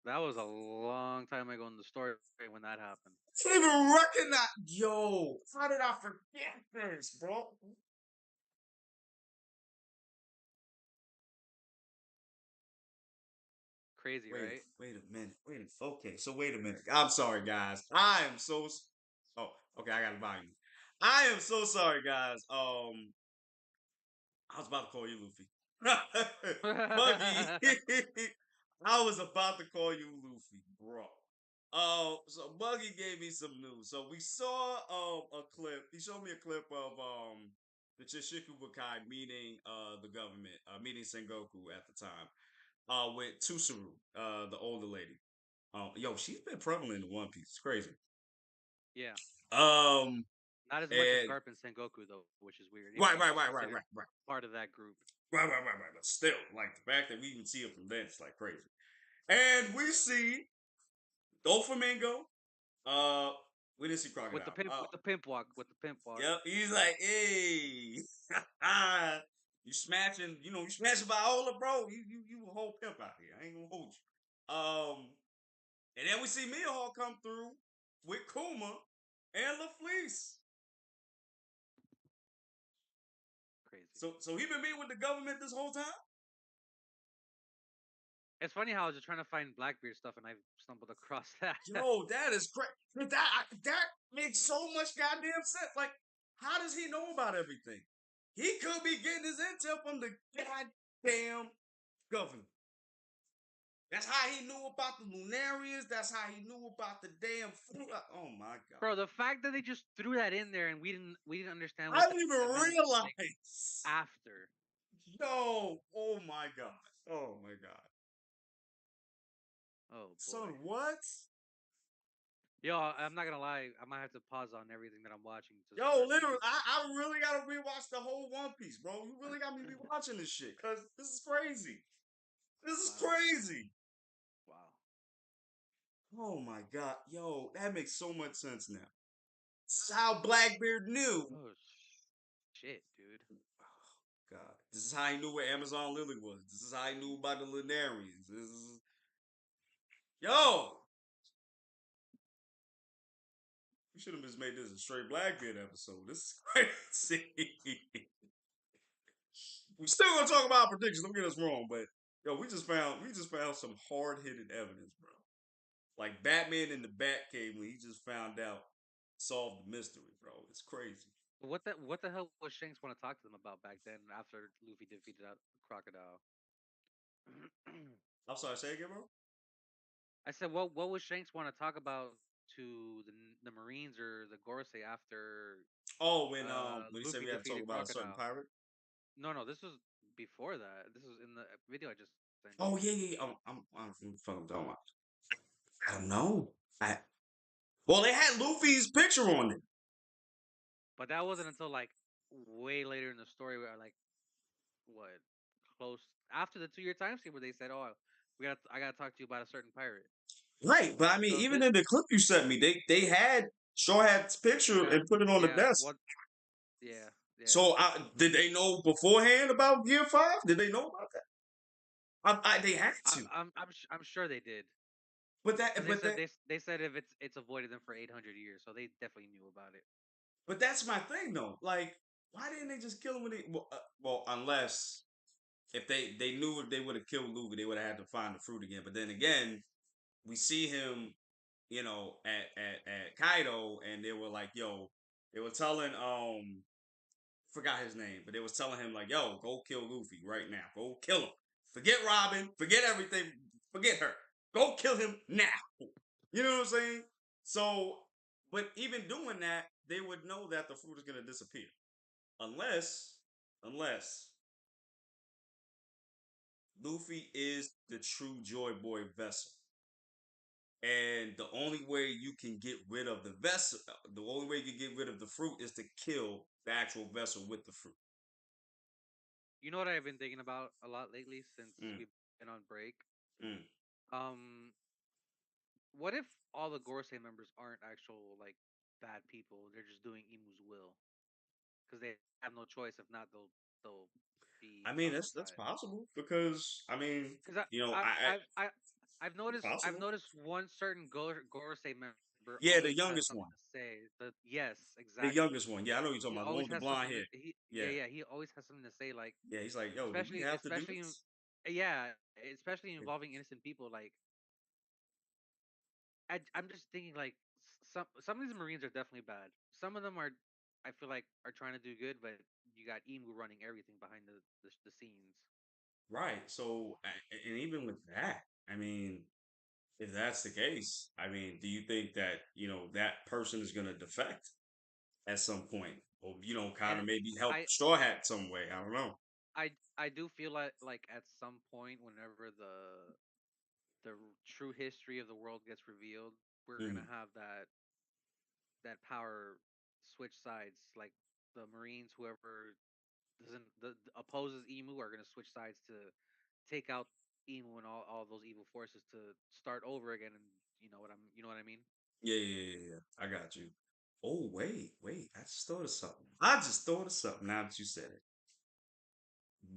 That was a long time ago in the story when that happened. I didn't even recognize. Yo, how did I forget this, bro? Crazy, Wait, right? wait a minute. Okay, so wait a minute. I'm sorry, guys. I am so. Oh, okay. I got to volume. I am so sorry, guys. I was about to call you Luffy. Buggy. I was about to call you Luffy, bro. So Buggy gave me some news. So we saw a clip. He showed me a clip of the Chichibukai meeting the government, meeting Sengoku at the time, with Tusuru, the older lady. Yo, she's been prevalent in One Piece. It's crazy. Yeah. Um, Not as much as and Garp and Sengoku though, which is weird, even right, though right, she's right, right, considered right, right. part of that group. Right. But still, like the fact that we even see it from then, it's like crazy. And we see Doflamingo. Uh, we didn't see Crocodile. With the pimp walk, with the pimp walk. Yep. He's like, hey, you smashing Viola, bro. You a whole pimp out here. I ain't gonna hold you. And then we see Mihawk come through with Kuma and LaFleece. Crazy. So he been meeting with the government this whole time. It's funny how I was just trying to find Blackbeard stuff and I stumbled across that. Yo, that is great. That makes so much goddamn sense. Like, how does he know about everything? He could be getting his intel from the goddamn government. That's how he knew about the Lunarians. That's how he knew about the damn food. Oh my god! Bro, the fact that they just threw that in there and we didn't understand I what didn't that even meant until like realize. after. Yo, oh my god! Oh my god! Oh boy. Son, what? Yo, I'm not gonna lie, I might have to pause on everything that I'm watching to Yo, start literally, repeating it. I really gotta rewatch the whole One Piece, bro. You really got me rewatching this shit because this is crazy. This is Wow. crazy. Wow. Oh my god, yo, that makes so much sense now. This is how Blackbeard knew. Oh shit, dude. God, this is how he knew where Amazon Lily was. This is how he knew about the Lunarians. This is yo. We should have just made this a straight Blackbeard episode. This is crazy. We still gonna talk about predictions. Don't get us wrong, but yo, we just found some hard hitting evidence, bro. Like Batman in the Batcave when he just found out, solved the mystery, bro. It's crazy. What the hell was Shanks want to talk to them about back then after Luffy defeated that crocodile? I'm sorry, say again, bro. I said, what would Shanks want to talk about to the Marines or the Gorosei after Oh, when he said Luffy we had to talk defeated about a certain Crocodile? pirate. No, this was before that. This was in the video I just sent Oh you. yeah, yeah. Yeah. I'm fucking talking about. I don't know. I well, they had Luffy's picture on it. But that wasn't until like way later in the story where like what close after the 2 year time skip where they said, "Oh, I gotta talk to you about a certain pirate." Right, but I mean, So even this, in the clip you sent me, they had Straw Hat's picture yeah, and put it on the yeah, desk. what, yeah, yeah. So did they know beforehand about Gear 5? Did they know about that? They had to. I'm sure they did But that, because they but said that, they said if it's avoided them for 800 years, so they definitely knew about it. but that's my thing though. Like, why didn't they just kill him when they? Well, unless if they knew if they would have killed Luffy, they would have had to find the fruit again. But then again, we see him, at Kaido, and they were like, "Yo," they were telling forgot his name, but they was telling him like, "Yo, go kill Luffy right now. Go kill him. Forget Robin. Forget everything. Forget her. Go kill him now." You know what I'm saying? So, but even doing that, they would know that the fruit is gonna disappear unless Luffy is the true Joy Boy vessel. And the only way you can get rid of the vessel, the only way you can get rid of the fruit is to kill the actual vessel with the fruit. You know what I've been thinking about a lot lately since Mm, we've been on break. mm. Um, what if all the Gorosei members aren't actual like bad people? They're just doing Imu's will because they have no choice. If not, they'll be I mean, that's ostracized. possible because I mean, Because I've it's possible. noticed one certain Gorosei member Yeah, the always has youngest something one, to say. Yes, the exactly. youngest one. Yeah, I know what you're talking He about the one always with the has blonde something hair. to Yeah, he always has something to say. Like yeah. He's like, "Yo, do we especially have to do especially this?" yeah, especially involving innocent people. Like I'm just thinking like some of these Marines are definitely bad. Some of them are I feel like are trying to do good, but you got Emu running everything behind the scenes. Right. So, and even with that, I mean, if that's the case, I mean, do you think that that person is going to defect at some point, or kind And of maybe help I Straw Hat some way? I don't know. I do feel like at some point whenever the true history of the world gets revealed, we're Mm. gonna have that power switch sides. Like the Marines, whoever doesn't opposes Emu, are gonna switch sides to take out Emu and all those evil forces to start over again. And you know what I mean? Yeah, yeah, yeah, yeah. I got you. Oh, wait. I just thought of something. I just thought of something now that you said it.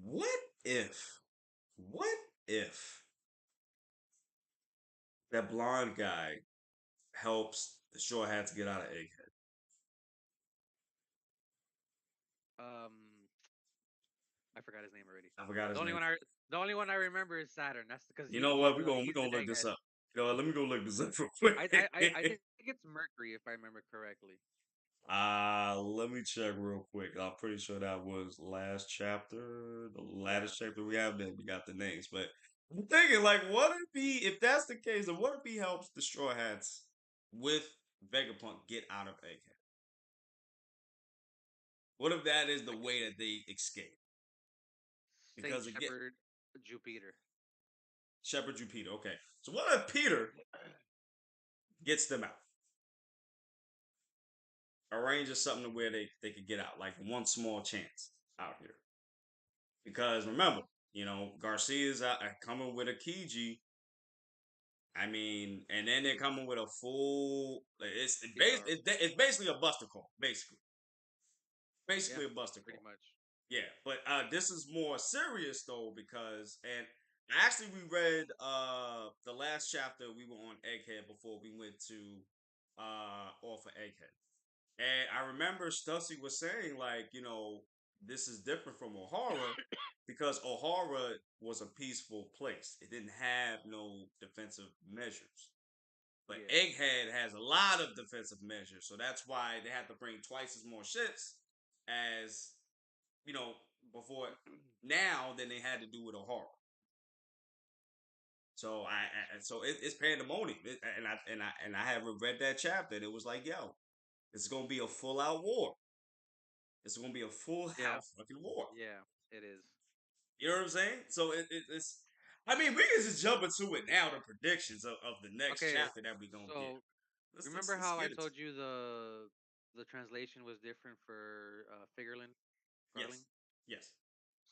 What if, what if that blonde guy helps the Straw Hats get out of Egghead? Um, I forgot his name already. I forgot The his only name. one I the only one I remember is Saturn. That's because You know what? We're he's gonna in look this Egghead. up. Yo, let me go look this up real quick. I think it's Mercury if I remember correctly. Let me check real quick. I'm pretty sure that was last chapter, the Yeah. latest chapter we have. Then we got the names, but I'm thinking like, what if if that's the case, then what if he helps the Straw Hats with Vegapunk get out of Egghead? What if that is the I way that they escape? Saint Because again, Shepherd Jupiter. Shepherd you Peter. Okay, so what if Peter gets them out? Arranges something to where they could get out, like one small chance out here. Because remember, Garcia's out, coming with a Kiji. I mean, and then they're coming with a full. PR. It's basically a Buster call, Yeah, basically a Buster pretty call. much. Yeah, but this is more serious though because and actually we read the last chapter we were on Egghead before we went to off of Egghead. And I remember Stussy was saying like, this is different from O'Hara because O'Hara was a peaceful place. It didn't have no defensive measures. But Yeah. Egghead has a lot of defensive measures, so that's why they had to bring twice as more ships as you know before now than they had to do with O'Hara. So it's pandemonium, and I haven't read that chapter. And it was like, yo, it's gonna be a full out war. It's gonna be a full Yeah. out fucking war. Yeah. It is. You know what I'm saying? So it's. I mean, we can just jump into it now. The predictions of the next Okay. chapter that we gonna get. So Let's let's remember let's how I get into told it. you the translation was different for Figureland, Garling? Yes, yes.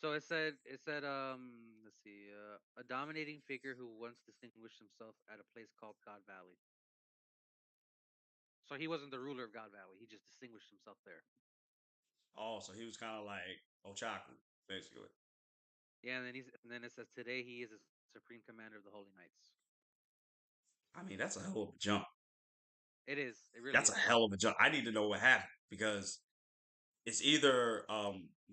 So it said let's see a dominating figure who once distinguished himself at a place called God Valley. So he wasn't the ruler of God Valley. He just distinguished himself there. Oh, so he was kind of like Ochaku, basically. Yeah, and then it says today he is a supreme commander of the Holy Knights. I mean, that's a hell of a jump. It is. It really That's a is. hell of a jump. I need to know what happened because it's either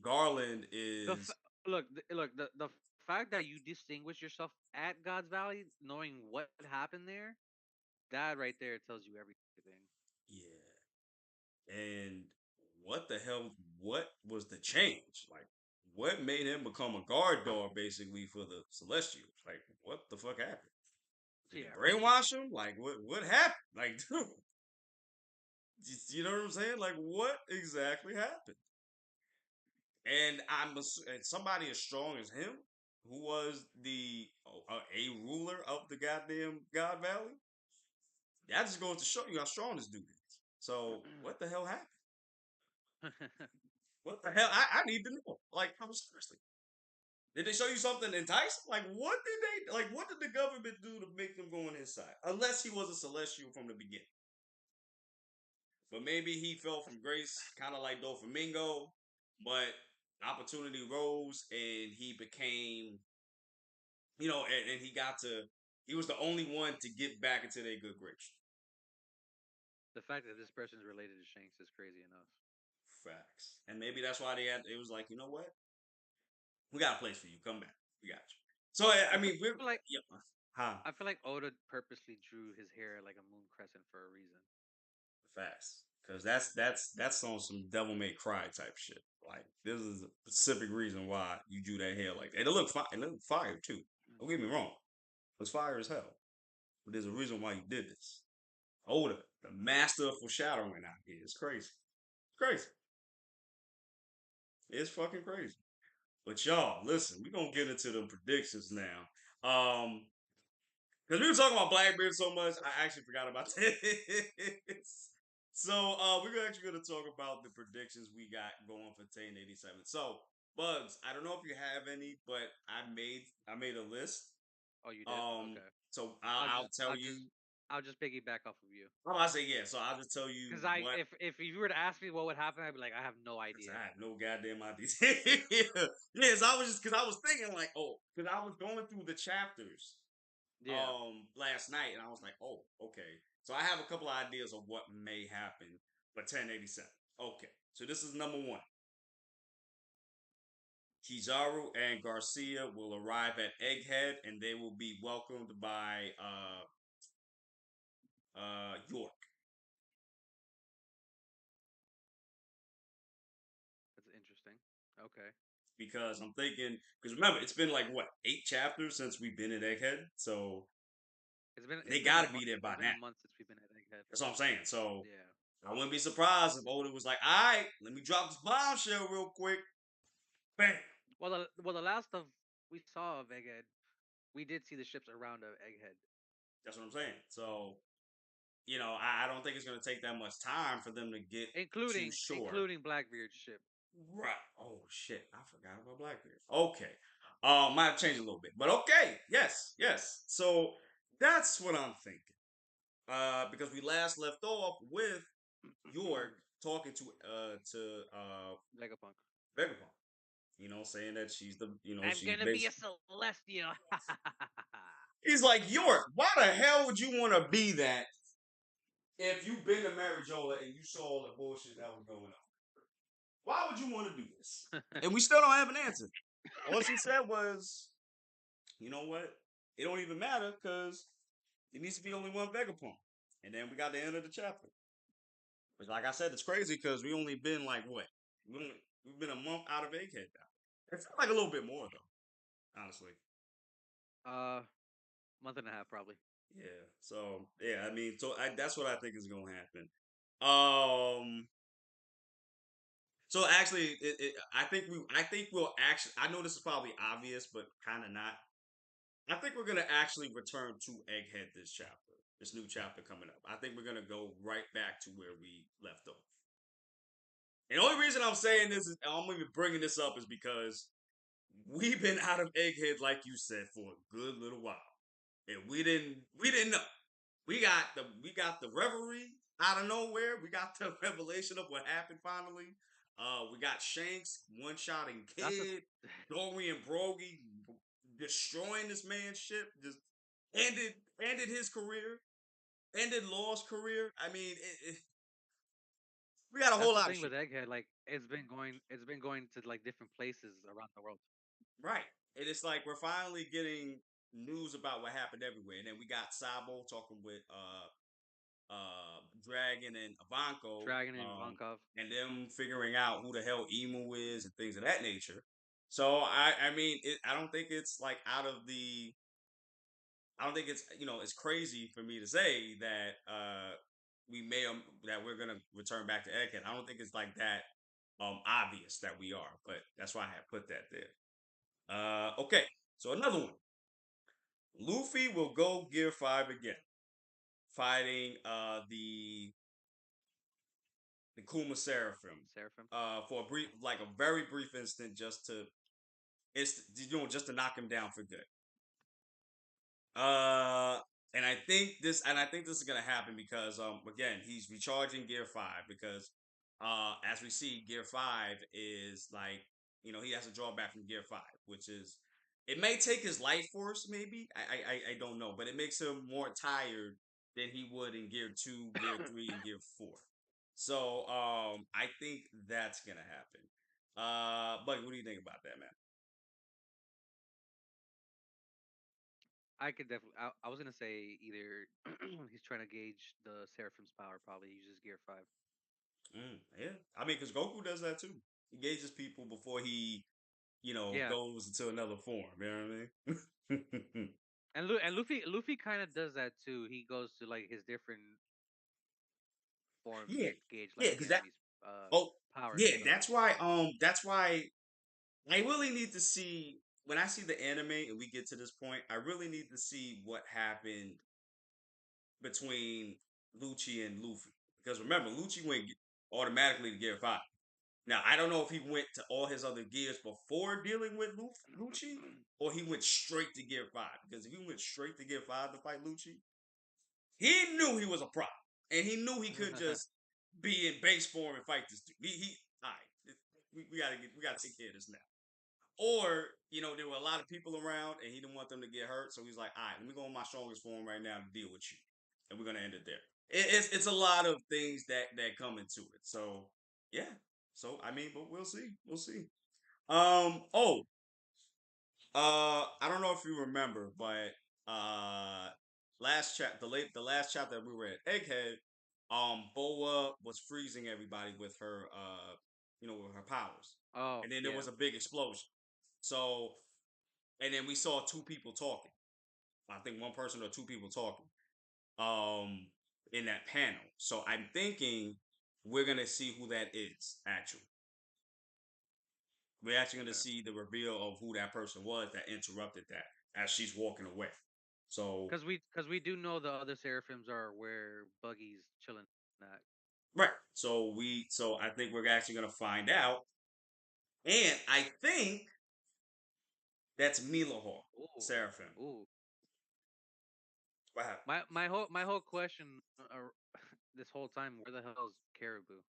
Garland The is f- look, look the fact that you distinguish yourself at God's Valley, knowing what happened there, that right there tells you everything. yeah. And what the hell? What was the change? Like, what made him become a guard dog basically for the Celestials? Like, what the fuck happened? Did they Yeah, right. brainwash him? Like, what happened? Like, dude, you know what I'm saying? Like, what exactly happened? And and somebody as strong as him, who was the a ruler of the goddamn God Valley, that just goes to show you how strong this dude is. So what the hell happened? What the hell? I need to know. Like, I'm seriously. Did they show you something enticing? Like, what did they like? What did the government do to make them go on his side? Unless he was a celestial from the beginning, but maybe he fell from grace, kind of like Doflamingo. But opportunity rose, and he became and he was the only one to get back into their good grace. The fact that this person is related to Shanks is crazy enough. Facts. And maybe that's why it was like, you know what? We got a place for you. Come back. We got you. So, I I feel mean, we're, like yeah, huh? I feel like Oda purposely drew his hair like a moon crescent for a reason. Facts. Because that's on some devil may cry type shit. Like, this is a specific reason why you drew that hair like that. And it looked fine. It looked fire, too. Don't get me wrong. It was fire as hell. But there's a reason why you did this. Oda, the master of foreshadowing out here. It's crazy. It's crazy. It's fucking crazy. But y'all, listen, we're gonna get into the predictions now. Because we were talking about Blackbeard so much, I actually forgot about this. So we're actually gonna talk about the predictions we got going for 1087. So, Bugs, I don't know if you have any, but I made a list. Oh, you did? Um, Okay. so I'll I'll just tell I'll just you. I'll just piggyback off of you. Oh, I say yeah. So I'll just tell you Cause what. if you were to ask me what would happen, I'd be like, I have no Cause idea. I had no goddamn idea. Yes, I was just because I was thinking like, oh, because I was going through the chapters Yeah. last night, and I was like, oh, okay. So I have a couple of ideas of what may happen for 1087. Okay, so this is number one. Kizaru and Garcia will arrive at Egghead, and they will be welcomed by York. That's interesting. Okay. Because I'm thinking, because remember, it's been like what 8 chapters since we've been at Egghead, so It's they been got to be there by it's been now. a month since we've been at Egghead. That's what I'm saying. So Yeah. I wouldn't be surprised if Oda was like, "All right, let me drop this bombshell real quick." Bam. The last of we saw of Egghead, we did see the ships around of Egghead, That's what I'm saying. So I don't think it's going to take that much time for them to get to shore. including Blackbeard's ship. Right. Oh shit, I forgot about Blackbeard. Okay. Might have changed a little bit, but okay. Yes, yes. So That's what I'm thinking. Because we last left off with York talking to Vegapunk. Vegapunk. You know, saying that she's the I'm she's gonna be a basically. celestial. He's like, York, why the hell would you want to be that if you've been to Marijola and you saw all the bullshit that was going on? Why would you want to do this? And we still don't have an answer. All she said was, you know what? It don't even matter because it needs to be only one Vegapunk. And then we got the end of the chapter. But like I said, it's crazy because we only been like what? We've been a month out of Egghead now. It felt like a little bit more though, honestly. uh, month and a half probably. Yeah. So yeah, I mean, that's what I think is gonna happen. Um. So actually, I think we'll actually. I know this is probably obvious, but kind of not. I think we're gonna actually return to Egghead this chapter, this new chapter coming up. I think we're gonna go right back to where we left off. And the only reason I'm saying Okay. this is I'm even bringing this up is because we've been out of Egghead, like you said, for a good little while, and we didn't know. We got the reverie out of nowhere. We got the revelation of what happened finally. We got Shanks one shotting That's a Kid, Dory and Brogy destroying this man's ship. Just ended ended his career, ended Law's career. I mean, we got a that's whole the lot of thing shit. with Egghead. Like it's been going to like different places around the world. Right. And it's like we're finally getting news about what happened everywhere. And then we got Sabo talking with Dragon and Ivanko, Dragon and Ivankov. and them figuring out who the hell Emu is and things of that nature. So I mean I don't think it's like out of the I don't think it's it's crazy for me to say that we may that we're gonna return back to Egghead. I don't think it's like that obvious that we are, but that's why I had put that there. Okay, so another one. Luffy will go Gear 5 again, fighting the Kuma Seraphim. Seraphim. For a brief, like a very brief instant, just to knock him down for good. Uh, and I think this is gonna happen because again he's recharging Gear 5 because as we see Gear 5 is like he has a drawback from Gear 5, which is it may take his life force maybe I don't know, but it makes him more tired than he would in Gear 2, Gear 3, and Gear 4. So I think that's gonna happen. Buddy, what do you think about that, man? I could definitely. I was gonna say either he's trying to gauge the Seraphim's power. Probably uses Gear 5. Yeah, I mean, because Goku does that too. He gauges people before he, Yeah, goes into another form. You know what I mean? and Luffy kind of does that too. He goes to like his different forms Yeah, to gauge yeah, like the because that. enemy's Oh, powers and yeah, stuff. that's why I really need to see when I see the anime and we get to this point. I really need to see what happened between Lucci and Luffy because remember, Lucci went automatically to Gear 5. Now, I don't know if he went to all his other gears before dealing with Lucci, or he went straight to Gear 5. Because if he went straight to Gear 5 to fight Lucci, he knew he was a prop. And he knew he couldn't just be in base form and fight this dude. All right, we gotta take care of this now. Or, there were a lot of people around and he didn't want them to get hurt. So he's like, all right, let me go in my strongest form right now to deal with you. And we're gonna end it there. It's a lot of things that come into it. So yeah. So I mean, but we'll see. We'll see. Oh, I don't know if you remember, but the last chapter that we were at Egghead, Boa was freezing everybody with her with her powers. Oh And then there yeah, was a big explosion. So and then we saw two people talking. I think one person or two people talking. Um in that panel. So I'm thinking we're gonna see who that is, actually. We're actually going to okay. see the reveal of who that person was that interrupted that as she's walking away. So, Because we do know the other Seraphims are where Buggy's chilling at. right. So I think we're actually going to find out. And I think that's Mila Hawk, Ooh, Seraphim. ooh. What happened? My whole question this whole time, where the hell is Caribou?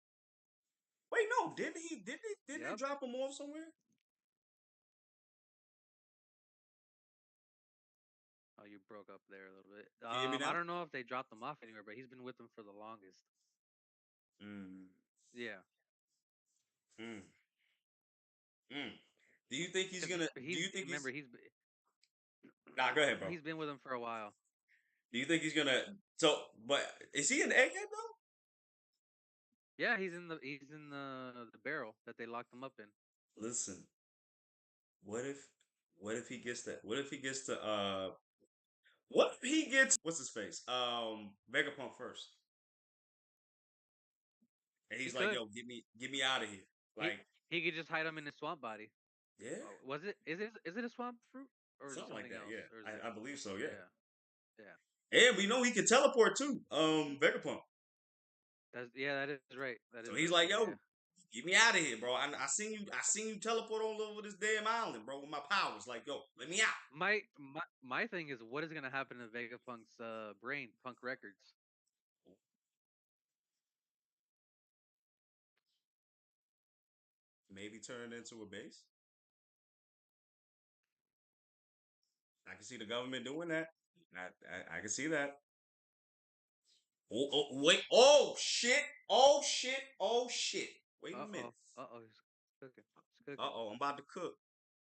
Wait, no, didn't he? Didn't they? Didn't they Yep. drop him off somewhere? Oh, you broke up there a little bit. Can you hear me I now? don't know if they dropped him off anywhere, but he's been with them for the longest. Mm, Yeah, mm, mm. Do you think he's because gonna? Do he's you think he's? remember Nah, go ahead, bro. he's been with them for a while. Do you think he's gonna? So, but is he an egghead though? Yeah, he's in the barrel that they locked him up in. Listen, what if, what if he gets that? What if he gets to? What if he gets? What's his face? Vegapunk first, and He he's like, could. "Yo, get me out of here!" He Like, he could just hide him in his swamp body. yeah, Oh, was it? Is it a swamp fruit or is it something like something that. else? Yeah, Or is it? I believe so. Yeah, Yeah, yeah. and we know he can teleport too. Vegapunk. That is right. That So is he's right. like, Yeah, "Yo, yeah. get me out of here, bro. I seen you teleport all over this damn island, bro, with my powers. Like, yo, let me out." My thing is, what is gonna happen to Vegapunk's brain, Punk Records? Maybe turn it into a base. I can see the government doing that. I can see that. Oh, oh, wait. Oh, shit. Oh, shit. Oh, shit. Wait a minute. He's cooking. He's cooking. Uh-oh, I'm about to cook.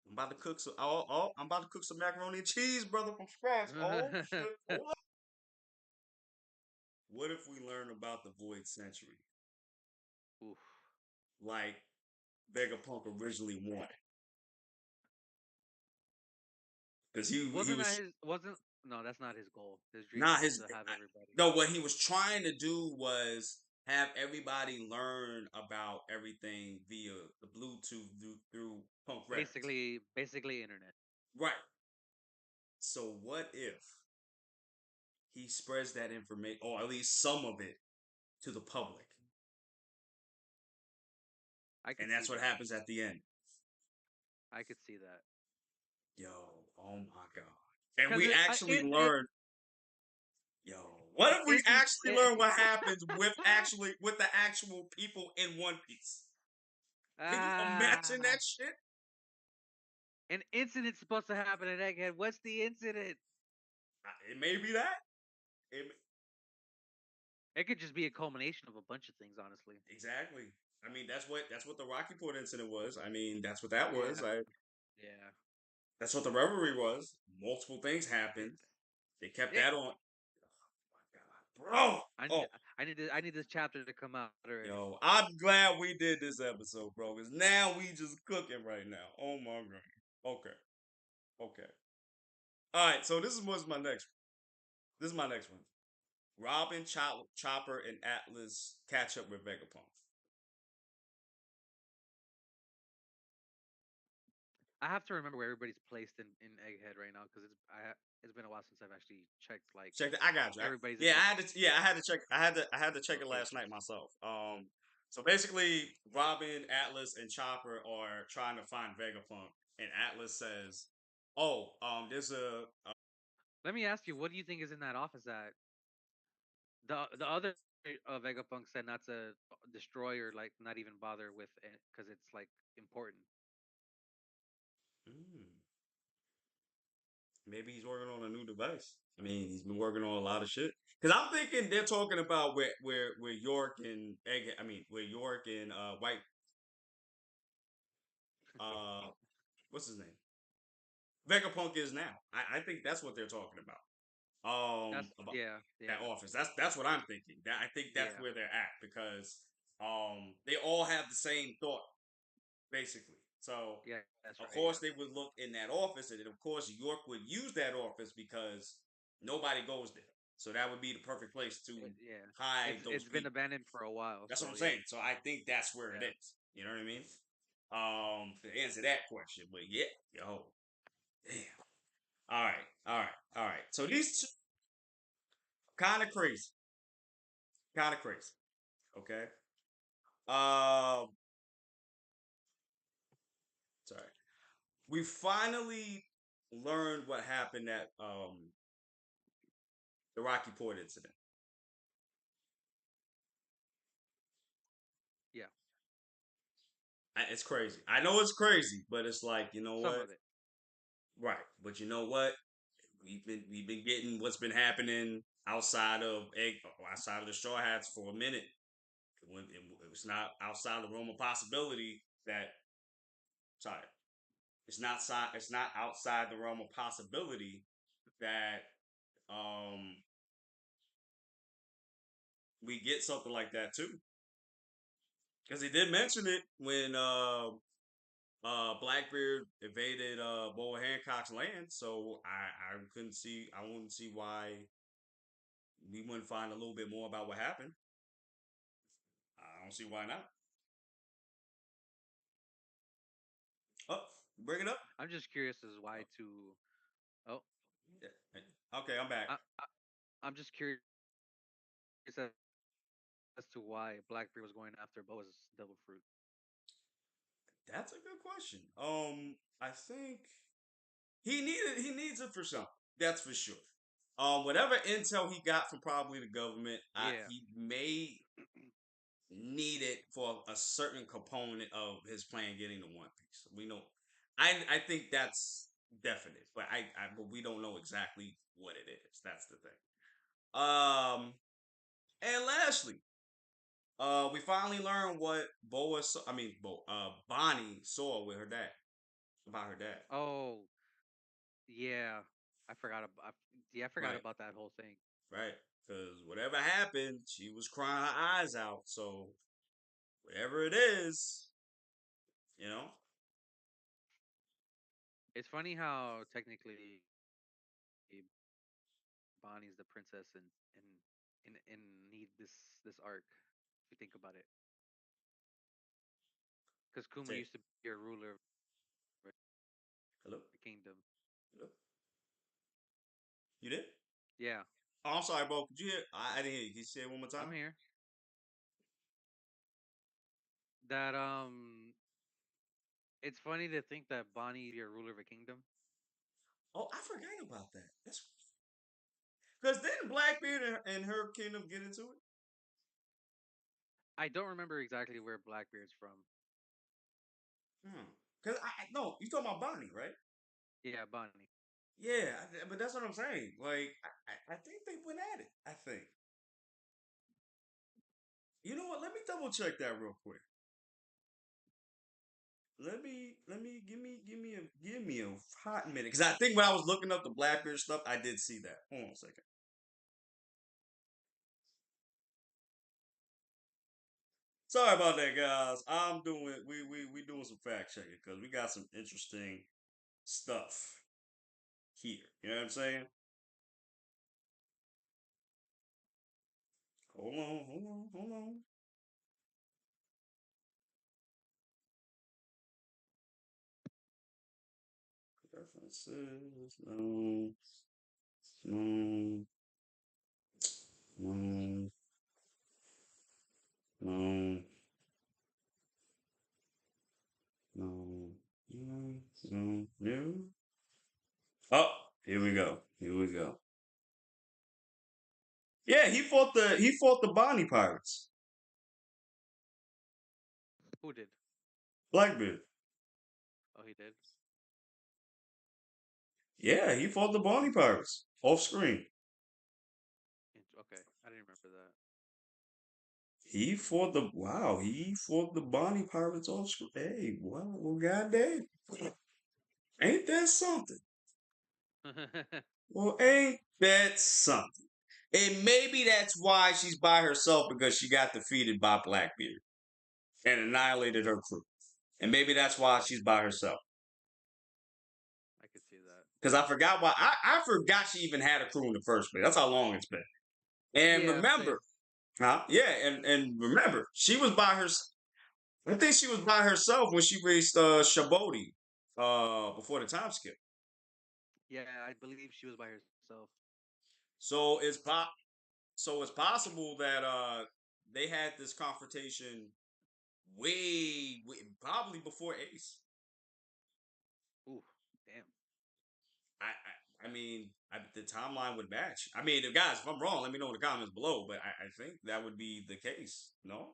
I'm about to cook some. Oh, I'm about to cook some macaroni and cheese, brother, from scratch. Oh, shit. Hold up. What if we learn about the Void Century? Oof. Like Vegapunk originally wanted. Because he Wasn't that was his? Wasn't No, that's not his goal. His dream Nah, wasn't his to have everybody. no. What he was trying to do was have everybody learn about everything via the Bluetooth through Punk Records. Basically, internet. Right. So what if he spreads that information, or at least some of it, to the public, I and could see that's what that. happens at the end? I could see that. Yo, oh my god! And Cause we it, actually it learn. Yo, what if we instant. actually learn what happens with the actual people in One Piece? Can you imagine Ah, that shit? an incident's supposed to happen at Egghead. What's the incident? It may be that. It, It could just be a culmination of a bunch of things, honestly. exactly. I mean, that's what the Rocky Port incident was. I mean, that's what that was. Yeah, yeah. That's what the revelry was. Multiple things It, happened. They kept it, that on. Oh my god, bro! I Oh, need, I need this chapter to come out already. yo, I'm glad we did this episode, bro. Because now we just cooking right now. Oh my god. Okay, okay. All right. So this is what's my next. This is my next one. Robin, Chopper, and Atlas catch up with Vegapunk. I have to remember where everybody's placed in Egghead right now because it's been a while since I've actually checked like Check that. I got you. everybody's Yeah, exact I had to. Yeah, I had to check. I had to check it last night locations. myself. So basically, Robin, Atlas, and Chopper are trying to find Vegapunk, and Atlas says, "Oh, there's a Let me ask you, what do you think is in that office that the other Vegapunk said not to destroy or like not even bother with it because it's like important. hmm, maybe he's working on a new device. I mean, he's been working on a lot of shit. Because I'm thinking they're talking about where York and Egg. I mean, where York and White. Uh, what's his name? Vegapunk is now. I think that's what they're talking about. That's About yeah, that yeah, office. That's what I'm thinking. That I think that's yeah, where they're at because they all have the same thought basically. So yeah. That's of right. course Yeah, they would look in that office, and then of course York would use that office because nobody goes there. So that would be the perfect place to yeah. hide those It's been people. abandoned for a while, That's what so I'm yep, saying. So I think that's where it yeah. is. You know what I mean? To answer that question, but yeah, yo, damn. All right, all right, all right. So these two kind of crazy, kind of crazy. Okay. Um, sorry. We finally learned what happened at the Rocky Port incident. Yeah, It's crazy. I know it's crazy, but it's like, you know some what? of it. Right. But you know what? We've been getting what's been happening outside of the Straw Hats for a minute. It was not outside the realm of possibility that sorry, it's not outside the realm of possibility that um we get something like that too. Because he did mention it when Blackbeard invaded Boa Hancock's land, so I wouldn't see why we wouldn't find a little bit more about what happened. I don't see why not. Oh, bring it up. I'm just curious as why Oh, to. Oh, yeah. Okay, I'm back. I'm just curious as to why Blackbeard was going after Boa's devil fruit. That's a good question. I think he needs it for something. That's for sure. Whatever intel he got from probably the government, Yeah, he may need it for a certain component of his plan getting to One Piece. We know, I think that's definite, but but we don't know exactly what it is. That's the thing. And lastly, we finally learned what Bonnie saw with her dad about her dad. oh, yeah. I forgot about. Yeah, I forgot Right, about that whole thing. right. Because whatever happened, she was crying her eyes out. So whatever it is, you know, It's funny how technically Bonnie's the princess and need this arc. If you think about it, because Kuma say used to be a ruler of hello, the kingdom. hello. You did? Yeah, Oh, I'm sorry, bro. Could you hear? I didn't hear you. Can you say it one more time? I'm here. That it's funny to think that Bonnie be a ruler of a kingdom. Oh, I forgot about that. That's because didn't Blackbeard and her kingdom get into it? I don't remember exactly where Blackbeard's from. Hmm. Because I no, you talking about Bonnie, right? Yeah, Bonnie. Yeah, but that's what I'm saying. Like, I think they went at it. I think. You know what? Let me double check that real quick. Give me a hot minute because I think when I was looking up the Blackbeard stuff, I did see that. Hold on a second. Sorry about that, guys. I'm doing we doing some fact checking because we got some interesting stuff here. You know what I'm saying? Hold on. References. No, no, no, no, no, no. Oh, here we go. Here we go. Yeah, he fought the Bonnie pirates. Who did? Blackbeard. Oh, he did. Yeah, he fought the Bonnie pirates off screen. Okay, I didn't remember that. He fought the Bonnie pirates off screen. Hey, wow, well, goddamn, ain't that something? Well, ain't that something? And maybe that's why she's by herself because she got defeated by Blackbeard and annihilated her crew. And maybe that's why she's by herself. I could see that. Because I forgot I forgot she even had a crew in the first place. That's how long it's been. And Yeah, remember, same. huh? Yeah, and remember, she was by her. I think she was by herself when she raced Shaboti before the time skip. Yeah, I believe she was by herself. So so it's possible that they had this confrontation way probably before Ace. Ooh, damn. I mean, the timeline would match. I mean, guys, if I'm wrong, let me know in the comments below. But I think that would be the case. No,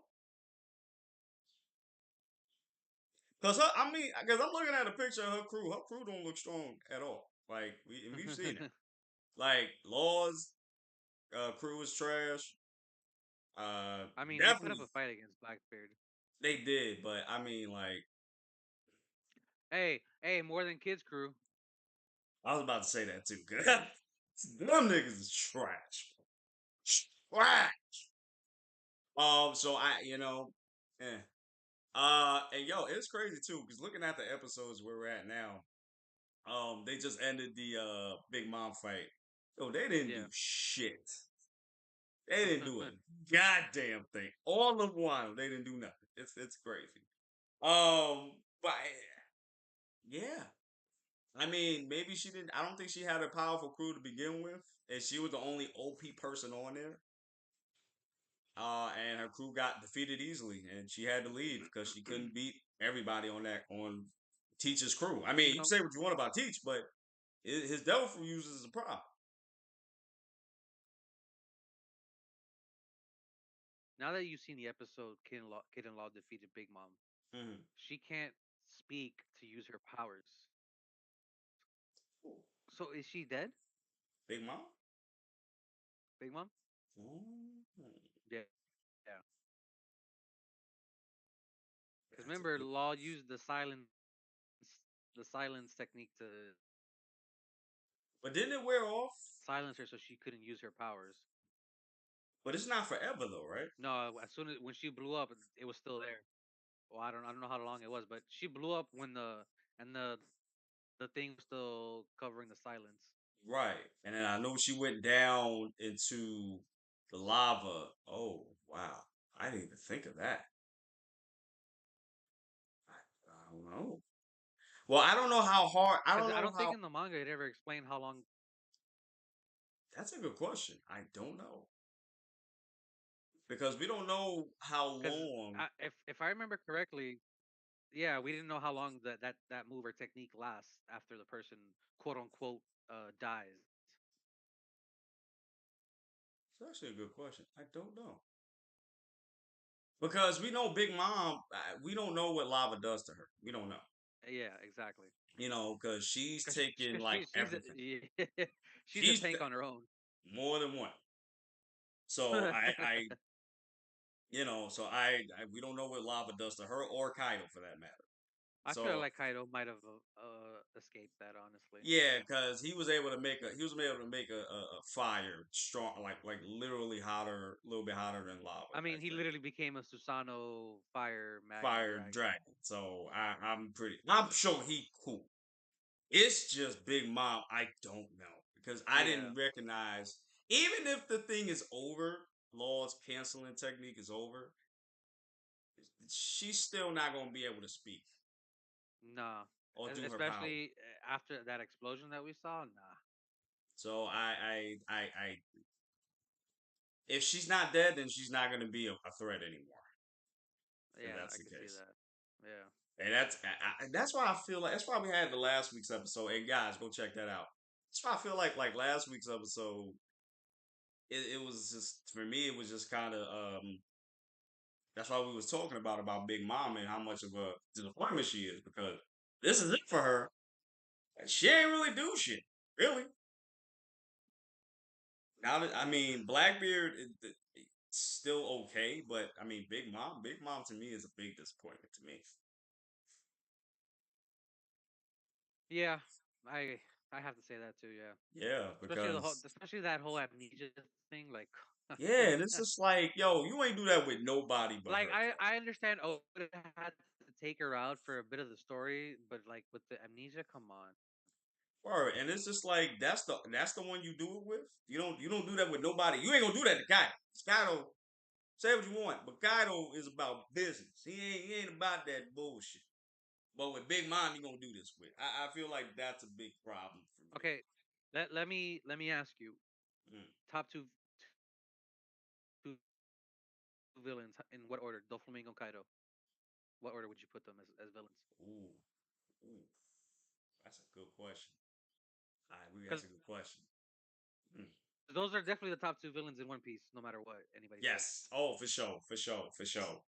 because because I'm looking at a picture of her crew. Her crew don't look strong at all. Like we've seen it. Like Law's crew is trash. I mean, they put up Definitely a fight against Blackbeard. they did, but I mean, like Hey, more than kids crew. I was about to say that too. Cause them niggas is trash. Trash. So eh. And yo, it's crazy too, because looking at the episodes where we're at now, they just ended the Big Mom fight. Yo, they didn't do Yeah. shit. They didn't do a goddamn thing. All of one, they didn't do nothing. It's crazy. But yeah. I mean, maybe she didn't. I don't think she had a powerful crew to begin with, and she was the only OP person on there. And her crew got defeated easily, and she had to leave because she couldn't beat everybody on Teach's crew. I mean, you you know, say what you want about Teach, but his devil fruit users is a problem. now that you've seen the episode, Kid and Law defeated Big Mom. Mm-hmm. She can't speak to use her powers. So is she dead? Big Mom. Big Mom? Mm-hmm. Yeah. Yeah. Because That's a remember, good Law question. used the silence technique to But didn't it wear off? silence her, so she couldn't use her powers. But it's not forever though, right? No, as soon as when she blew up, it was still there. Well, I don't know how long it was, but she blew up when and the thing was still covering the silence. Right. And then I know she went down into the lava. Oh wow, I didn't even think of that. I don't know. Well, I don't know how hard. I Because don't I know don't think how. in the manga it ever explained how long. That's a good question. I don't know because we don't know how Because long. if I remember correctly, yeah, we didn't know how long that move or technique lasts after the person quote unquote dies. It's actually a good question. I don't know because we know Big Mom. We don't know what lava does to her. We don't know. Yeah, exactly. Because she's Because taking like she's everything. she's a She's tank on her own. more than one. So we don't know what lava does to her or Kaido for that matter. I feel So like Kaido might have escaped that, honestly. yeah, because he was able to make a fire strong, like literally hotter, a little bit hotter than lava. I I mean, he think literally became a Susanoo fire magma fire dragon. dragon. So I'm sure he cool. It's just Big Mom. I don't know because I Yeah, didn't recognize. Even if the thing is over, Law's canceling technique is over. She's still not gonna be able to speak nah. or do her power. Especially after that explosion that we saw. Nah. So if she's not dead, then she's not gonna be a threat anymore. If Yeah, that's I the can see case. that. Yeah. And that's why I feel like that's why we had the last week's episode. Hey guys, go check that out. That's why I feel like last week's episode, it was just for me. It was just kind of that's why we was talking about Big Mom and how much of a disappointment she is because this is it for her. And she ain't really do shit, really. Now that I mean, Blackbeard it's still okay, but I mean, Big Mom to me is a big disappointment to me. Yeah, I I have to say that too. Yeah, Yeah, because especially that whole amnesia thing. Like, yeah, and it's just like, yo, you ain't do that with nobody but like her. I understand. Oh, had to take her out for a bit of the story, but like with the amnesia, come on. Word. And it's just like that's the one you do it with. You don't do that with nobody. You ain't gonna do that to Kaido. Kaido, say what you want, but Kaido is about business. He ain't about that bullshit. But with Big Mom, you gonna do this with. I feel like that's a big problem for me. Okay, let me ask you Mm. top two villains in what order? Doflamingo and Kaido. What order would you put them as villains? Ooh, ooh, that's a good question. Because That's a good question. Hmm. those are definitely the top two villains in One Piece, no matter what anybody says. Yes. Oh, for sure, for sure, for sure.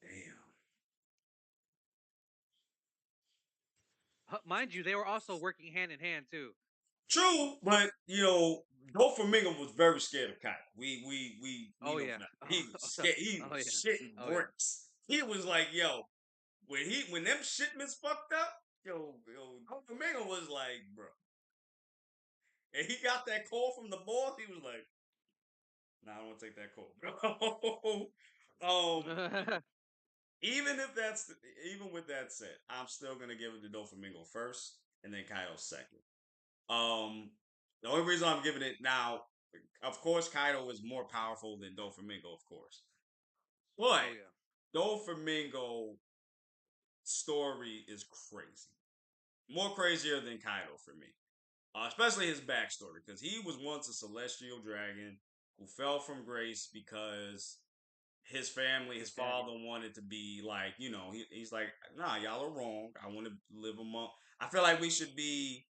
Damn. Mind you, they were also working hand in hand too. True, but Doflamingo was very scared of Kite. We Oh know for yeah. that. He was scared. He Oh was yeah. shitting Oh yeah. bricks. He was like, yo, when them shipments fucked up, yo, Doflamingo was like, bro. And he got that call from the boss. He was like, nah, I don't want to take that call, bro. um, Yeah. even with that said, I'm still gonna give it to Doflamingo first, and then Kyle second. Um, the only reason I'm giving it now, of course, Kaido is more powerful than Doflamingo, of course. But Oh yeah. Doflamingo story is crazy. More crazier than Kaido for me. Especially his backstory, because he was once a celestial dragon who fell from grace because his family, his His daddy. father wanted to be like, he's like, nah, y'all are wrong. I want to live among. I feel like we should be,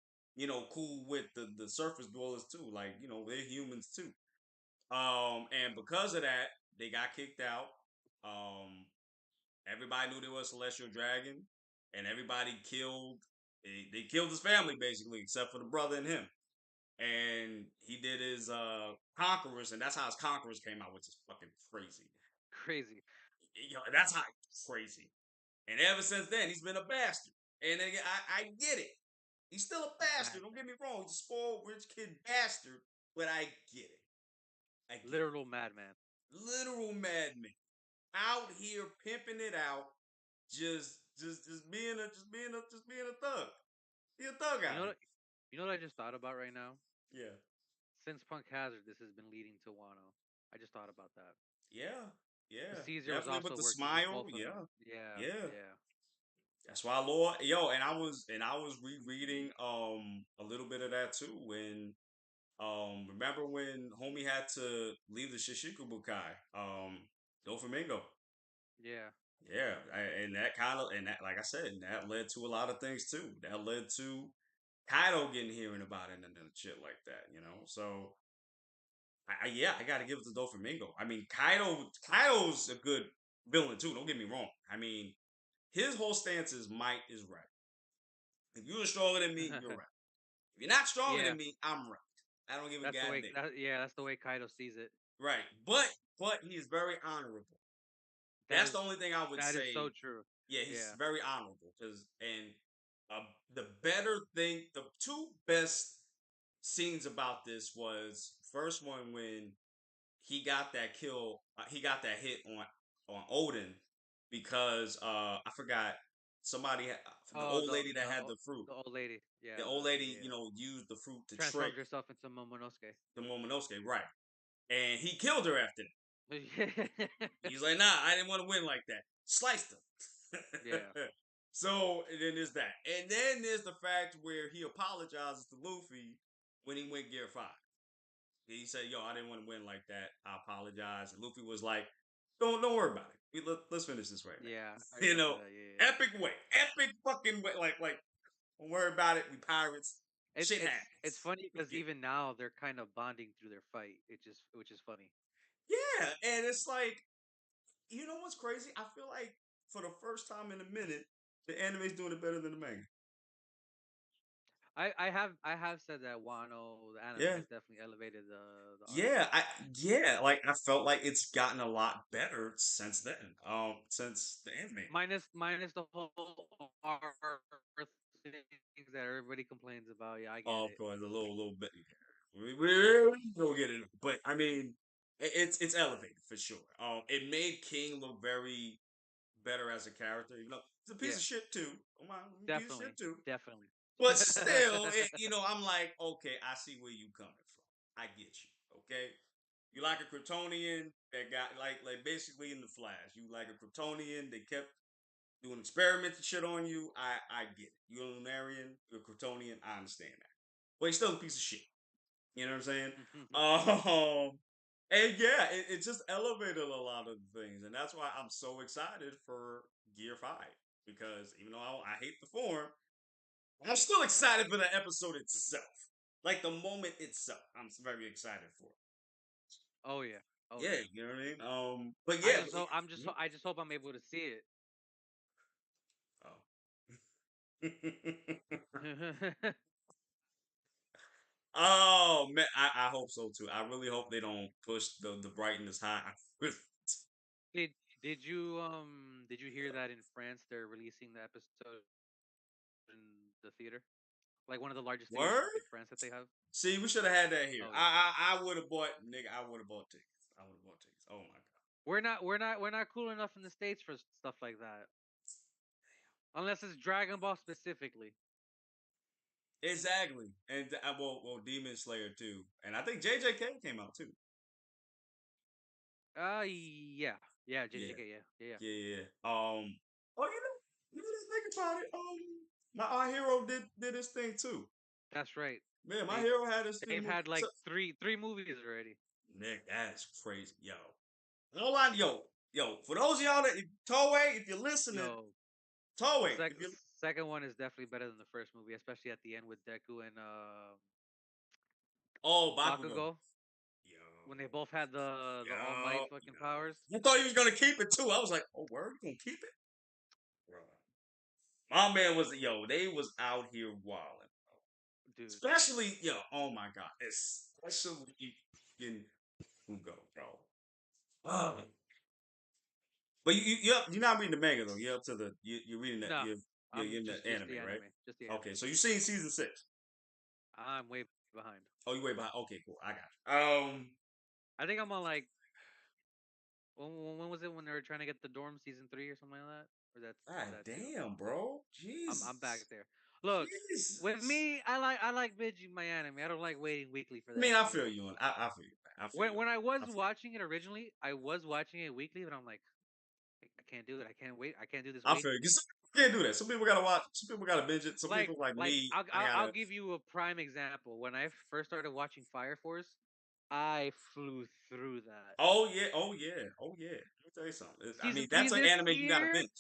cool with the surface dwellers too. Like, they're humans too. And because of that, they got kicked out. Um, everybody knew they were a celestial dragon, and everybody killed. They killed his family basically, except for the brother and him. And he did his conquerors, and that's how his conquerors came out, which is fucking crazy. Crazy. That's how crazy. And ever since then, he's been a bastard. And again, I get it. He's still a A bastard. Don't get madman. me wrong. He's a spoiled rich kid bastard. But I get it. I get it. Literal madman. Literal madman out here pimping it out. Just being a thug. He a thug You out know here. what? You know what I just thought about right now? Yeah. Since Punk Hazard, this has been leading to Wano. I just thought about that. Yeah. The Yeah. Caesar was Definitely with also the working with smile. both of them. Yeah. Yeah, Yeah. yeah, That's why Lord, and I was rereading a little bit of that too when remember when homie had to leave the Shishikubukai Doflamingo. yeah. Yeah, and that kind of and that like I said, that led to a lot of things too. That led to Kaido getting hearing about it and shit like that. So yeah, I got to give it to Doflamingo. I mean, Kaido's a good villain too. Don't get me wrong. I mean, his whole stance is might is right. If you're stronger than me, you're right. If you're not stronger Yeah, than me, I'm right. I don't give a that's the way. goddamn. That's the way Kaido sees it. Right. But he is very honorable. That That's the is only thing I would that is so say. true. Yeah, he's Yeah. very honorable the better thing, the two best scenes about this was first one when he got that kill, he got that hit on Odin because I forgot somebody the Oh, old lady that had the fruit. the old lady. Yeah, The old the lady, yeah. used the fruit to trick Transformed herself into Momonosuke. the Momonosuke, right? And he killed her after that. Yeah. He's like, nah, I didn't want to win like that. Sliced her. Yeah. So and then there's that, and then there's the fact where he apologizes to Luffy when he went Gear 5. He said, "Yo, I didn't want to win like that. I apologize." And Luffy was like, "Don't worry about it. Let's finish this right Yeah, I now." remember that. Yeah, Epic way, epic fucking way. Like, don't worry about it. We pirates. yeah. Shit It's happens. funny We because get it. even now they're kind of bonding through their fight. Which is funny. Yeah, and it's like, what's crazy? I feel like for the first time in a minute, the anime's doing it better than the manga. I have said that Wano the anime Yeah, has definitely elevated the art. yeah, like I felt like it's gotten a lot better since then. Since the anime. Minus the whole art things that everybody complains about. Yeah, I get Oh, of it. course, a little bit. We don't get it, but I mean, it's elevated for sure. It made King look very better as a character. He's a piece Yeah, of shit too. Come on, he's a piece of definitely, shit too. definitely. But still, I'm like, okay, I see where you coming from. I get you. Okay, you like a Kryptonian that got like basically in the Flash. You like a Kryptonian. They kept doing experiments and shit on you. I get it. You're a Lunarian. You're a Kryptonian. I understand that. But he's still a piece of shit. You know what I'm saying? Um, and yeah, it just elevated a lot of things, and that's why I'm so excited for Gear 5 because even though I hate the form, I'm still excited for the episode itself. Like the moment itself. I'm very excited for it. Oh yeah, oh Yeah, yeah. you know what I mean? But I yeah, just hope I just hope I'm able to see oh. it. Oh man, I hope so too. I really hope they don't push the brightness high. did did you hear that in France they're releasing the episode in the theater? Like one of the largest theaters Word? in France that they have. See, we should have had that here. Oh yeah. I would have bought, nigga. I would have bought tickets. I would have bought tickets. Oh my god. We're not cool enough in the States for stuff like that. Unless it's Dragon Ball specifically. Exactly. And well, Demon Slayer too. And I think JJK came out too. Yeah. Yeah, Yeah. JJK, yeah. Yeah, yeah. Oh, you know, just think about it. My Our Hero did his thing too. That's right. Man, My They Hero had his three they've movies. had So, like three movies already. Nick, that's crazy, yo. Hold on, yo. For those of y'all that Toei, if you're listening, Yo, the Toei, if you second one is definitely better than the first movie, especially at the end with Deku and Bakugo, Bakugo yo, when they both had the All Might fucking powers. yo. I thought he was gonna keep it too. I was like, oh, word, you gonna keep it, bro? My man was They was out here wilding, Dude, especially Oh my god, especially in Hugo, bro. Oh. But you're not reading the manga though. You're up to you're reading that no, you're I'm in the just the anime, right? anime, just the Okay, anime. so you've seen season 6. I'm way behind. Oh, you way behind. Okay, cool. I got you. I think I'm on like when was it when they were trying to get the dorm season 3 or something like that, or God that two. damn, bro. I'm back Jesus. there. Look, with Jesus. me, I like binging my anime. I don't like waiting weekly for I that mean, I shit. feel you, and I feel you. Man. I feel you. When I was I feel you. watching it originally, I was watching it weekly, but I'm like, I can't do it. I can't wait. I can't do this I wait. feel you. 'Cause some people can't do that. Some people gotta watch. Some people gotta binge it. Some Like people like like me. I I'll gotta. give you a prime example. When I first started watching Fire Force, I flew through that. Oh yeah. Oh yeah. Oh yeah. Let me tell you something. I Season mean, 3 that's an this anime you gotta year, binge.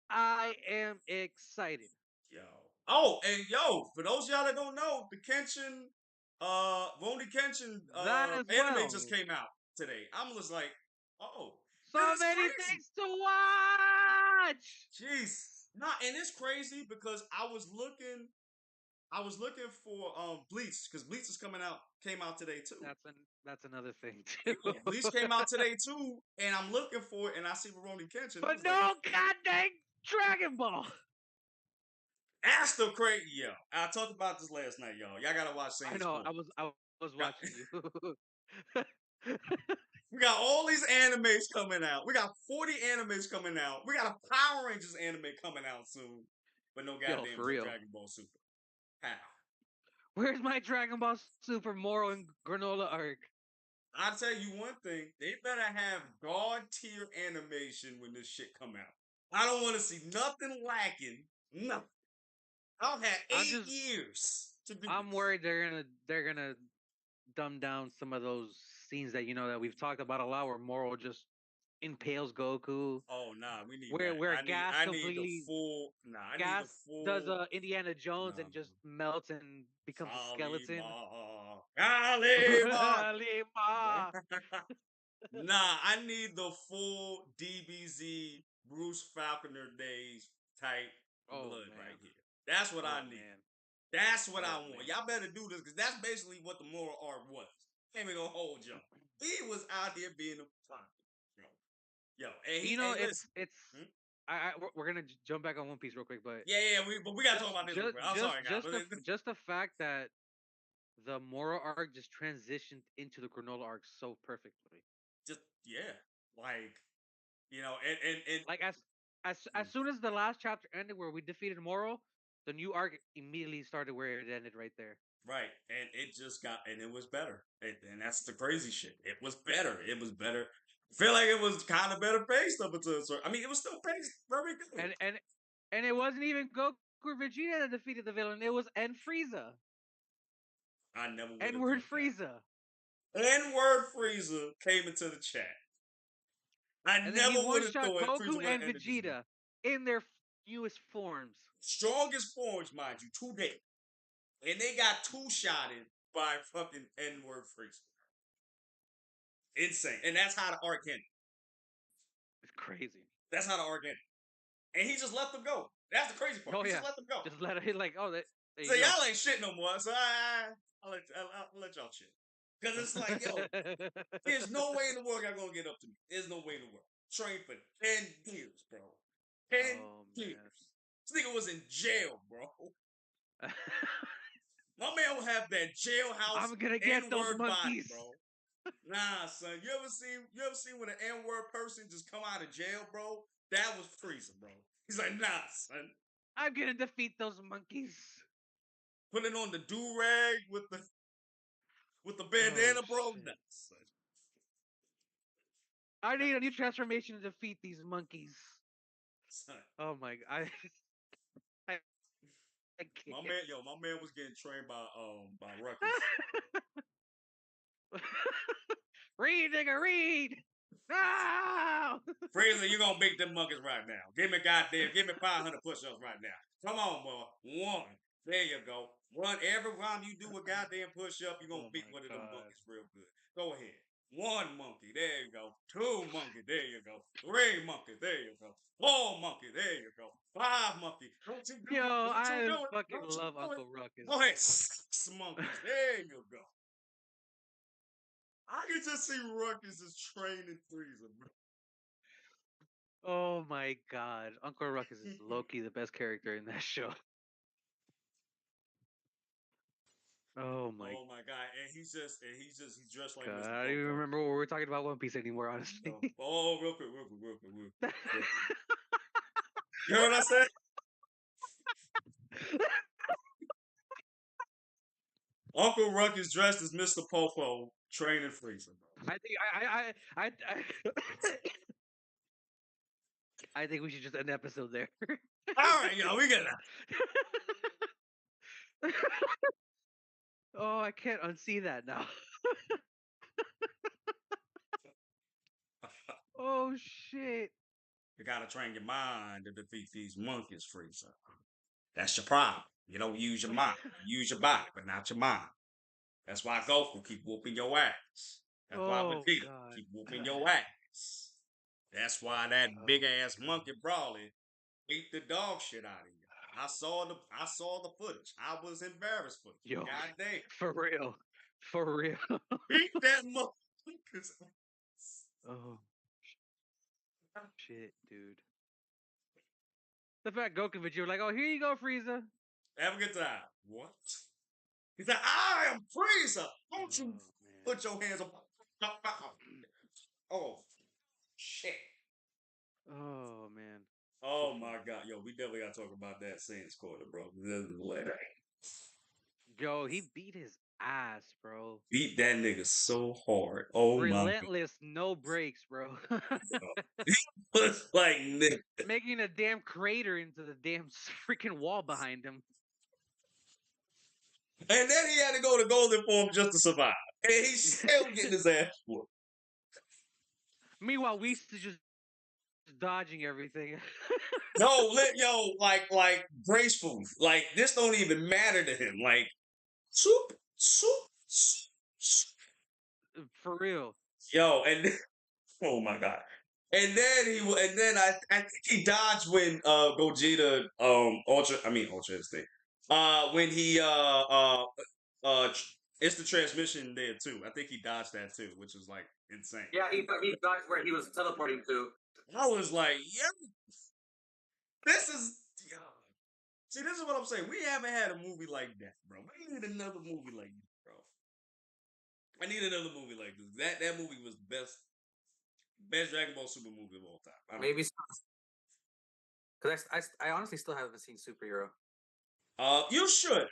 I am excited. Yo. Oh, and for those of y'all that don't know, the Kenshin, Rurouni Kenshin, That as anime just well. came out today. I'm just like, oh, this So is many crazy. things to watch. Jeez. Nah, and it's crazy because I was looking for Bleach because Bleach is came out today too. That's another thing too. Yeah, Bleach came out today too, and I'm looking for it, and I see Rurouni Kenshin. I But was like, no goddamn Dragon Ball. that's the crazy. Yeah, I talked about this last night, y'all. Y'all gotta watch I Saint know. School. I was watching you. We got all these animes coming out. We got 40 animes coming out. We got a Power Rangers anime coming out soon, but no Yo, goddamn for real. Dragon Ball Super. How? Where's my Dragon Ball Super Moro and Granola arc? I'll tell you one thing. They better have God tier animation when this shit come out. I don't want to see nothing lacking. Nothing. I'll have I'm 8 just years to do I'm this. worried they're gonna dumb down some of those scenes that that we've talked about a lot where Moro just impales Goku. Oh nah, we need Where that. where Gas I need the completely full I need the Gas does full Indiana Jones nah and bro. just melts and becomes a skeleton. Kalima. Kalima. Lima. Nah, I need the full DBZ Bruce Falconer days type Oh blood right man. here. That's what I Oh need. man. That's what I Oh want. man. Y'all better do this because that's basically what the moral art was. Ain't even gonna hold y'all. He was out here being a fine. Yo, and You know, hey, listen. it's. Hmm? We're gonna jump back on One Piece real quick, but Yeah, but we gotta talk about this real quick. I'm sorry, guys. just the fact that the Moro arc just transitioned into the Granola arc so perfectly. Just yeah, like and Like as mm, soon as the last chapter ended, where we defeated Moro, the new arc immediately started where it ended, right there. right, and it just got and it was better, and that's the crazy shit. It was better. It was better. I feel like it was kind of better paced up until a certain. I mean, it was still paced very good. And it wasn't even Goku or Vegeta that defeated the villain. It was N Frieza. I never would N have word thought Frieza. that. N-word Frieza came into the chat. I And then he never one would have shot thought Frieza Goku would have and ended this way. Vegeta in their Fewest forms. Strongest forms, mind you, today. And they got two-shotted by fucking N-word freaks. Insane. And that's how the art ended. It's crazy. That's how the art ended. And he just let them go. That's the crazy part. Oh He just yeah. let them go. Just let it like, oh, there So you go. y'all ain't shit no more. So I'll let y'all shit. Because it's like, yo, there's no way in the world y'all gonna get up to me. There's no way in the world. Trained for 10 years, bro. 10 Oh years. man. This nigga was in jail, bro. My man will have that jailhouse I'm gonna get those N-word body, monkeys. bro. Nah, son. You ever seen when an N-word person just come out of jail, bro? That was freezing, bro. He's like, nah, son. I'm gonna defeat those monkeys. Putting on the do-rag with the Oh bandana, bro. Nah, shit. son. I Nah, need a new transformation to defeat these monkeys. son. Oh my god. I, I can't. My man was getting trained by Ruckus. Read, nigga, read. No. Fraser, you gonna beat them monkeys right now. Give me 500 push-ups right now. Come on, boy. One. There you go. One every time you do a goddamn push-up, you're gonna Oh beat my one of them god. monkeys real good. Go ahead. One monkey, there you go. Two monkey, there you go. Three monkey, there you go. Four monkey, there you go. Five monkey. Don't you do Yo, it. Don't you I do it. fucking Don't you love do it. Uncle Ruckus. Go ahead. Six monkeys, there you go. I can just see Ruckus is training Frieza, bro. Oh my god. Uncle Ruckus is low-key the best character in that show. Oh my Oh my god! And he's dressed like god. Mr. I don't even Popo. remember what we're talking about One Piece anymore, honestly. No. Oh, real quick. You heard what I said? Uncle Ruck is dressed as Mr. Popo, training Frieza, bro. I think I think we should just end the episode there. All right, yo, we get Oh, I can't unsee that now. that. Oh shit. You gotta train your mind to defeat these monkeys, Frieza. That's your problem. You don't use your mind. You use your body, but not your mind. That's why Goku keep whooping your ass. That's why Oh Vegeta god. keep whooping your ass. That's why that Oh big ass my god. monkey Brawly beat the dog shit out of you. I saw the footage. I was embarrassed for you. Yo, God damn. for real. For real. Beat that motherfucker. Oh shit, dude. The fact Goku you were like, oh, here you go, Frieza. Have a good time. What? He said, I am Frieza. Don't you Oh man. put your hands up. Oh, shit. Oh man. Oh my god. Yo, we definitely gotta talk about that Saints quarter, bro. Yo, he beat his ass, bro. Beat that nigga so hard. Oh my Relentless, no breaks, bro. god. He was like nigga. Making a damn crater into the damn freaking wall behind him. And then he had to go to Golden Form just to survive. And he's still getting his ass whooped. Meanwhile, we used to just dodging everything. No, like gracefully. Like this don't even matter to him. Like soup, soup, soup, soup. For real. Yo, and oh my god. And then I think he dodged when Gogeta Ultra Instinct. When he it's the transmission there too. I think he dodged that too, which is like insane. Yeah, he got where he was teleporting to. I was like, yeah, this is yeah. See, this is what I'm saying. We haven't had a movie like that, bro. We need another movie like this, bro. I need another movie like this. That movie was best Dragon Ball Super movie of all time. Maybe because I honestly still haven't seen Superhero. You should.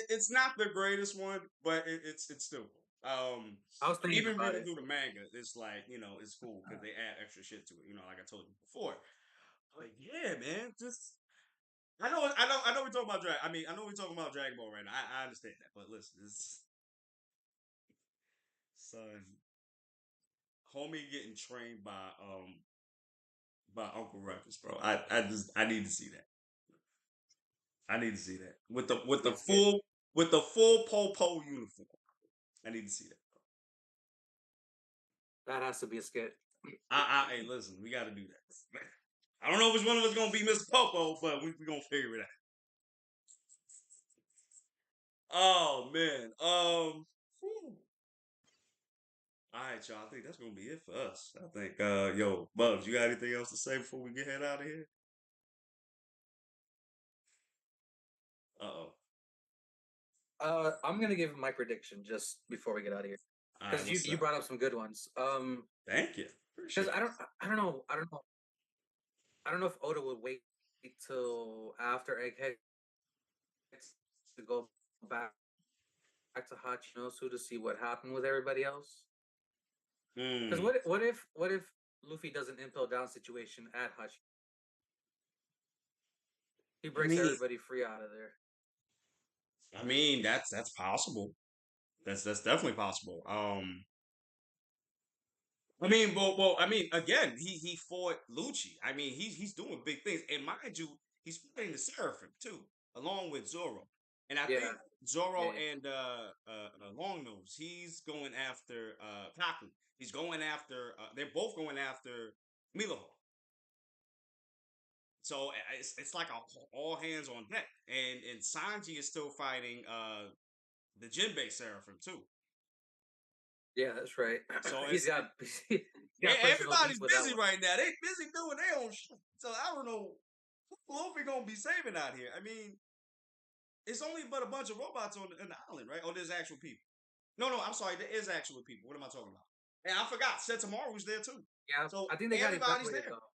It's not the greatest one, but it's still cool. I was thinking Even about reading it. through the manga, it's like it's cool because they add extra shit to it. Like I told you before. But yeah, man, just I know. We talking about Dragon. I know we talking about Dragon Ball right now. I understand that, but listen, this son, homie getting trained by Uncle Ruckus, bro. I need to see that. I need to see that with the Good skit. full po uniform. I need to see that. That has to be a skit. Hey, listen, we got to do that. I don't know which one of us gonna be Mr. Popo, but we gonna figure it out. Oh man. Whew. All right, y'all. I think that's gonna be it for us. I think, yo, Bubs, you got anything else to say before we get head out of here? Uh-oh. I'm gonna give my prediction just before we get out of here All right, because what's you up? brought up some good ones. Thank you. Because Appreciate I don't know if Oda would wait till after Egghead to go back to Hachinosu to see what happened with everybody else. it. Because what if Luffy does an impel down situation at Hachinosu? He I breaks mean, everybody free out of there. that's possible. That's definitely possible. I mean, again, he fought Lucci. I mean, he's doing big things, and mind you, he's fighting the Seraphim too, along with Zoro. And I Yeah, think Zoro yeah. and Longnose, he's going after Kaku. He's going after. They're both going after Miloho. So it's like all hands on deck, and Sanji is still fighting the Jinbei Seraphim too. Yeah, that's right. So he's it's got he's got personal beef everybody's with that busy one. right now. They busy doing their own shit. So I don't know who Luffy gonna be saving out here. I mean, it's only but a bunch of robots on the island, right? Oh, there's actual people. No, I'm sorry. There is actual people. What am I talking about? And I forgot. Setamaru's there too. Yeah, So I think they got everybody's evacuated there. though.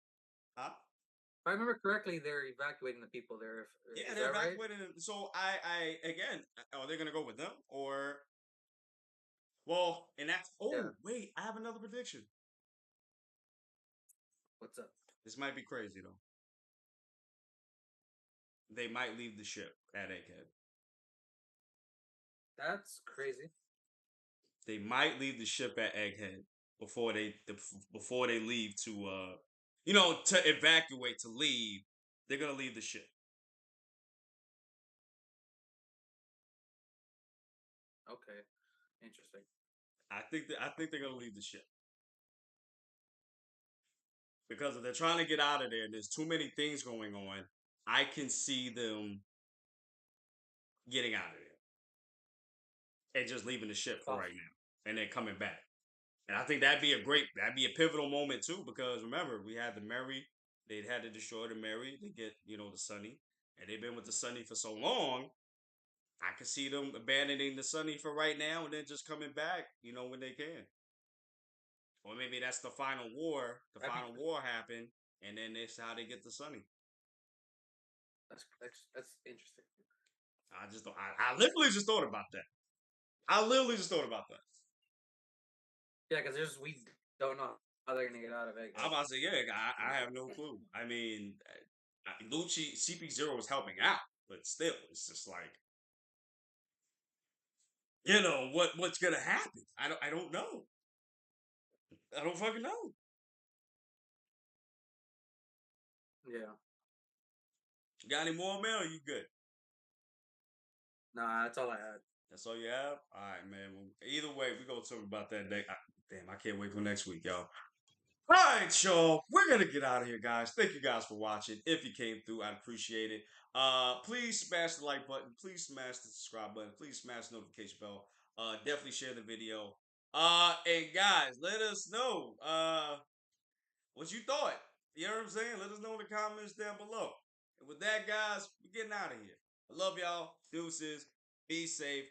Huh? If I remember correctly, they're evacuating the people there. Yeah, Is they're that right? evacuating. So I again, are they gonna go with them or? Well, and that's. Yeah. Oh wait, I have another prediction. What's up? This might be crazy though. They might leave the ship at Egghead. That's crazy. They might leave the ship at Egghead before before they leave to to evacuate to leave. They're gonna leave the ship. Okay, interesting. I think they're gonna leave the ship because if they're trying to get out of there, and there's too many things going on. I can see them getting out of there and just leaving the ship for right Off. now, and then coming back. And I think that'd be a pivotal moment too, because remember we had the Mary, they had to destroy the Mary to get the Sunny, and they've been with the Sunny for so long. I could see them abandoning the Sunny for right now and then just coming back, when they can. Or maybe that's the final war. The That'd be, final war happened, and then that's how they get the Sunny. that's interesting. I just, I literally just thought about that. I literally just thought about that. Yeah, because we don't know how they're gonna get out of Egghead. I'm about to say, yeah, I have no clue. I mean, Lucci CP0 was helping out, but still, it's just like, what's gonna happen? I don't know. I don't fucking know. Yeah. You got any more, man? Or you good? Nah, that's all I had. That's all you have? All right, man. Well, either way, we're going to talk about that day. Damn, I can't wait for next week, y'all. All right, y'all. We're going to get out of here, guys. Thank you guys for watching. If you came through, I'd appreciate it. Please smash the like button. Please smash the subscribe button. Please smash the notification bell. Definitely share the video. And guys, let us know what you thought. You know what I'm saying? Let us know in the comments down below. And with that, guys, we're getting out of here. I love y'all. Deuces. Be safe.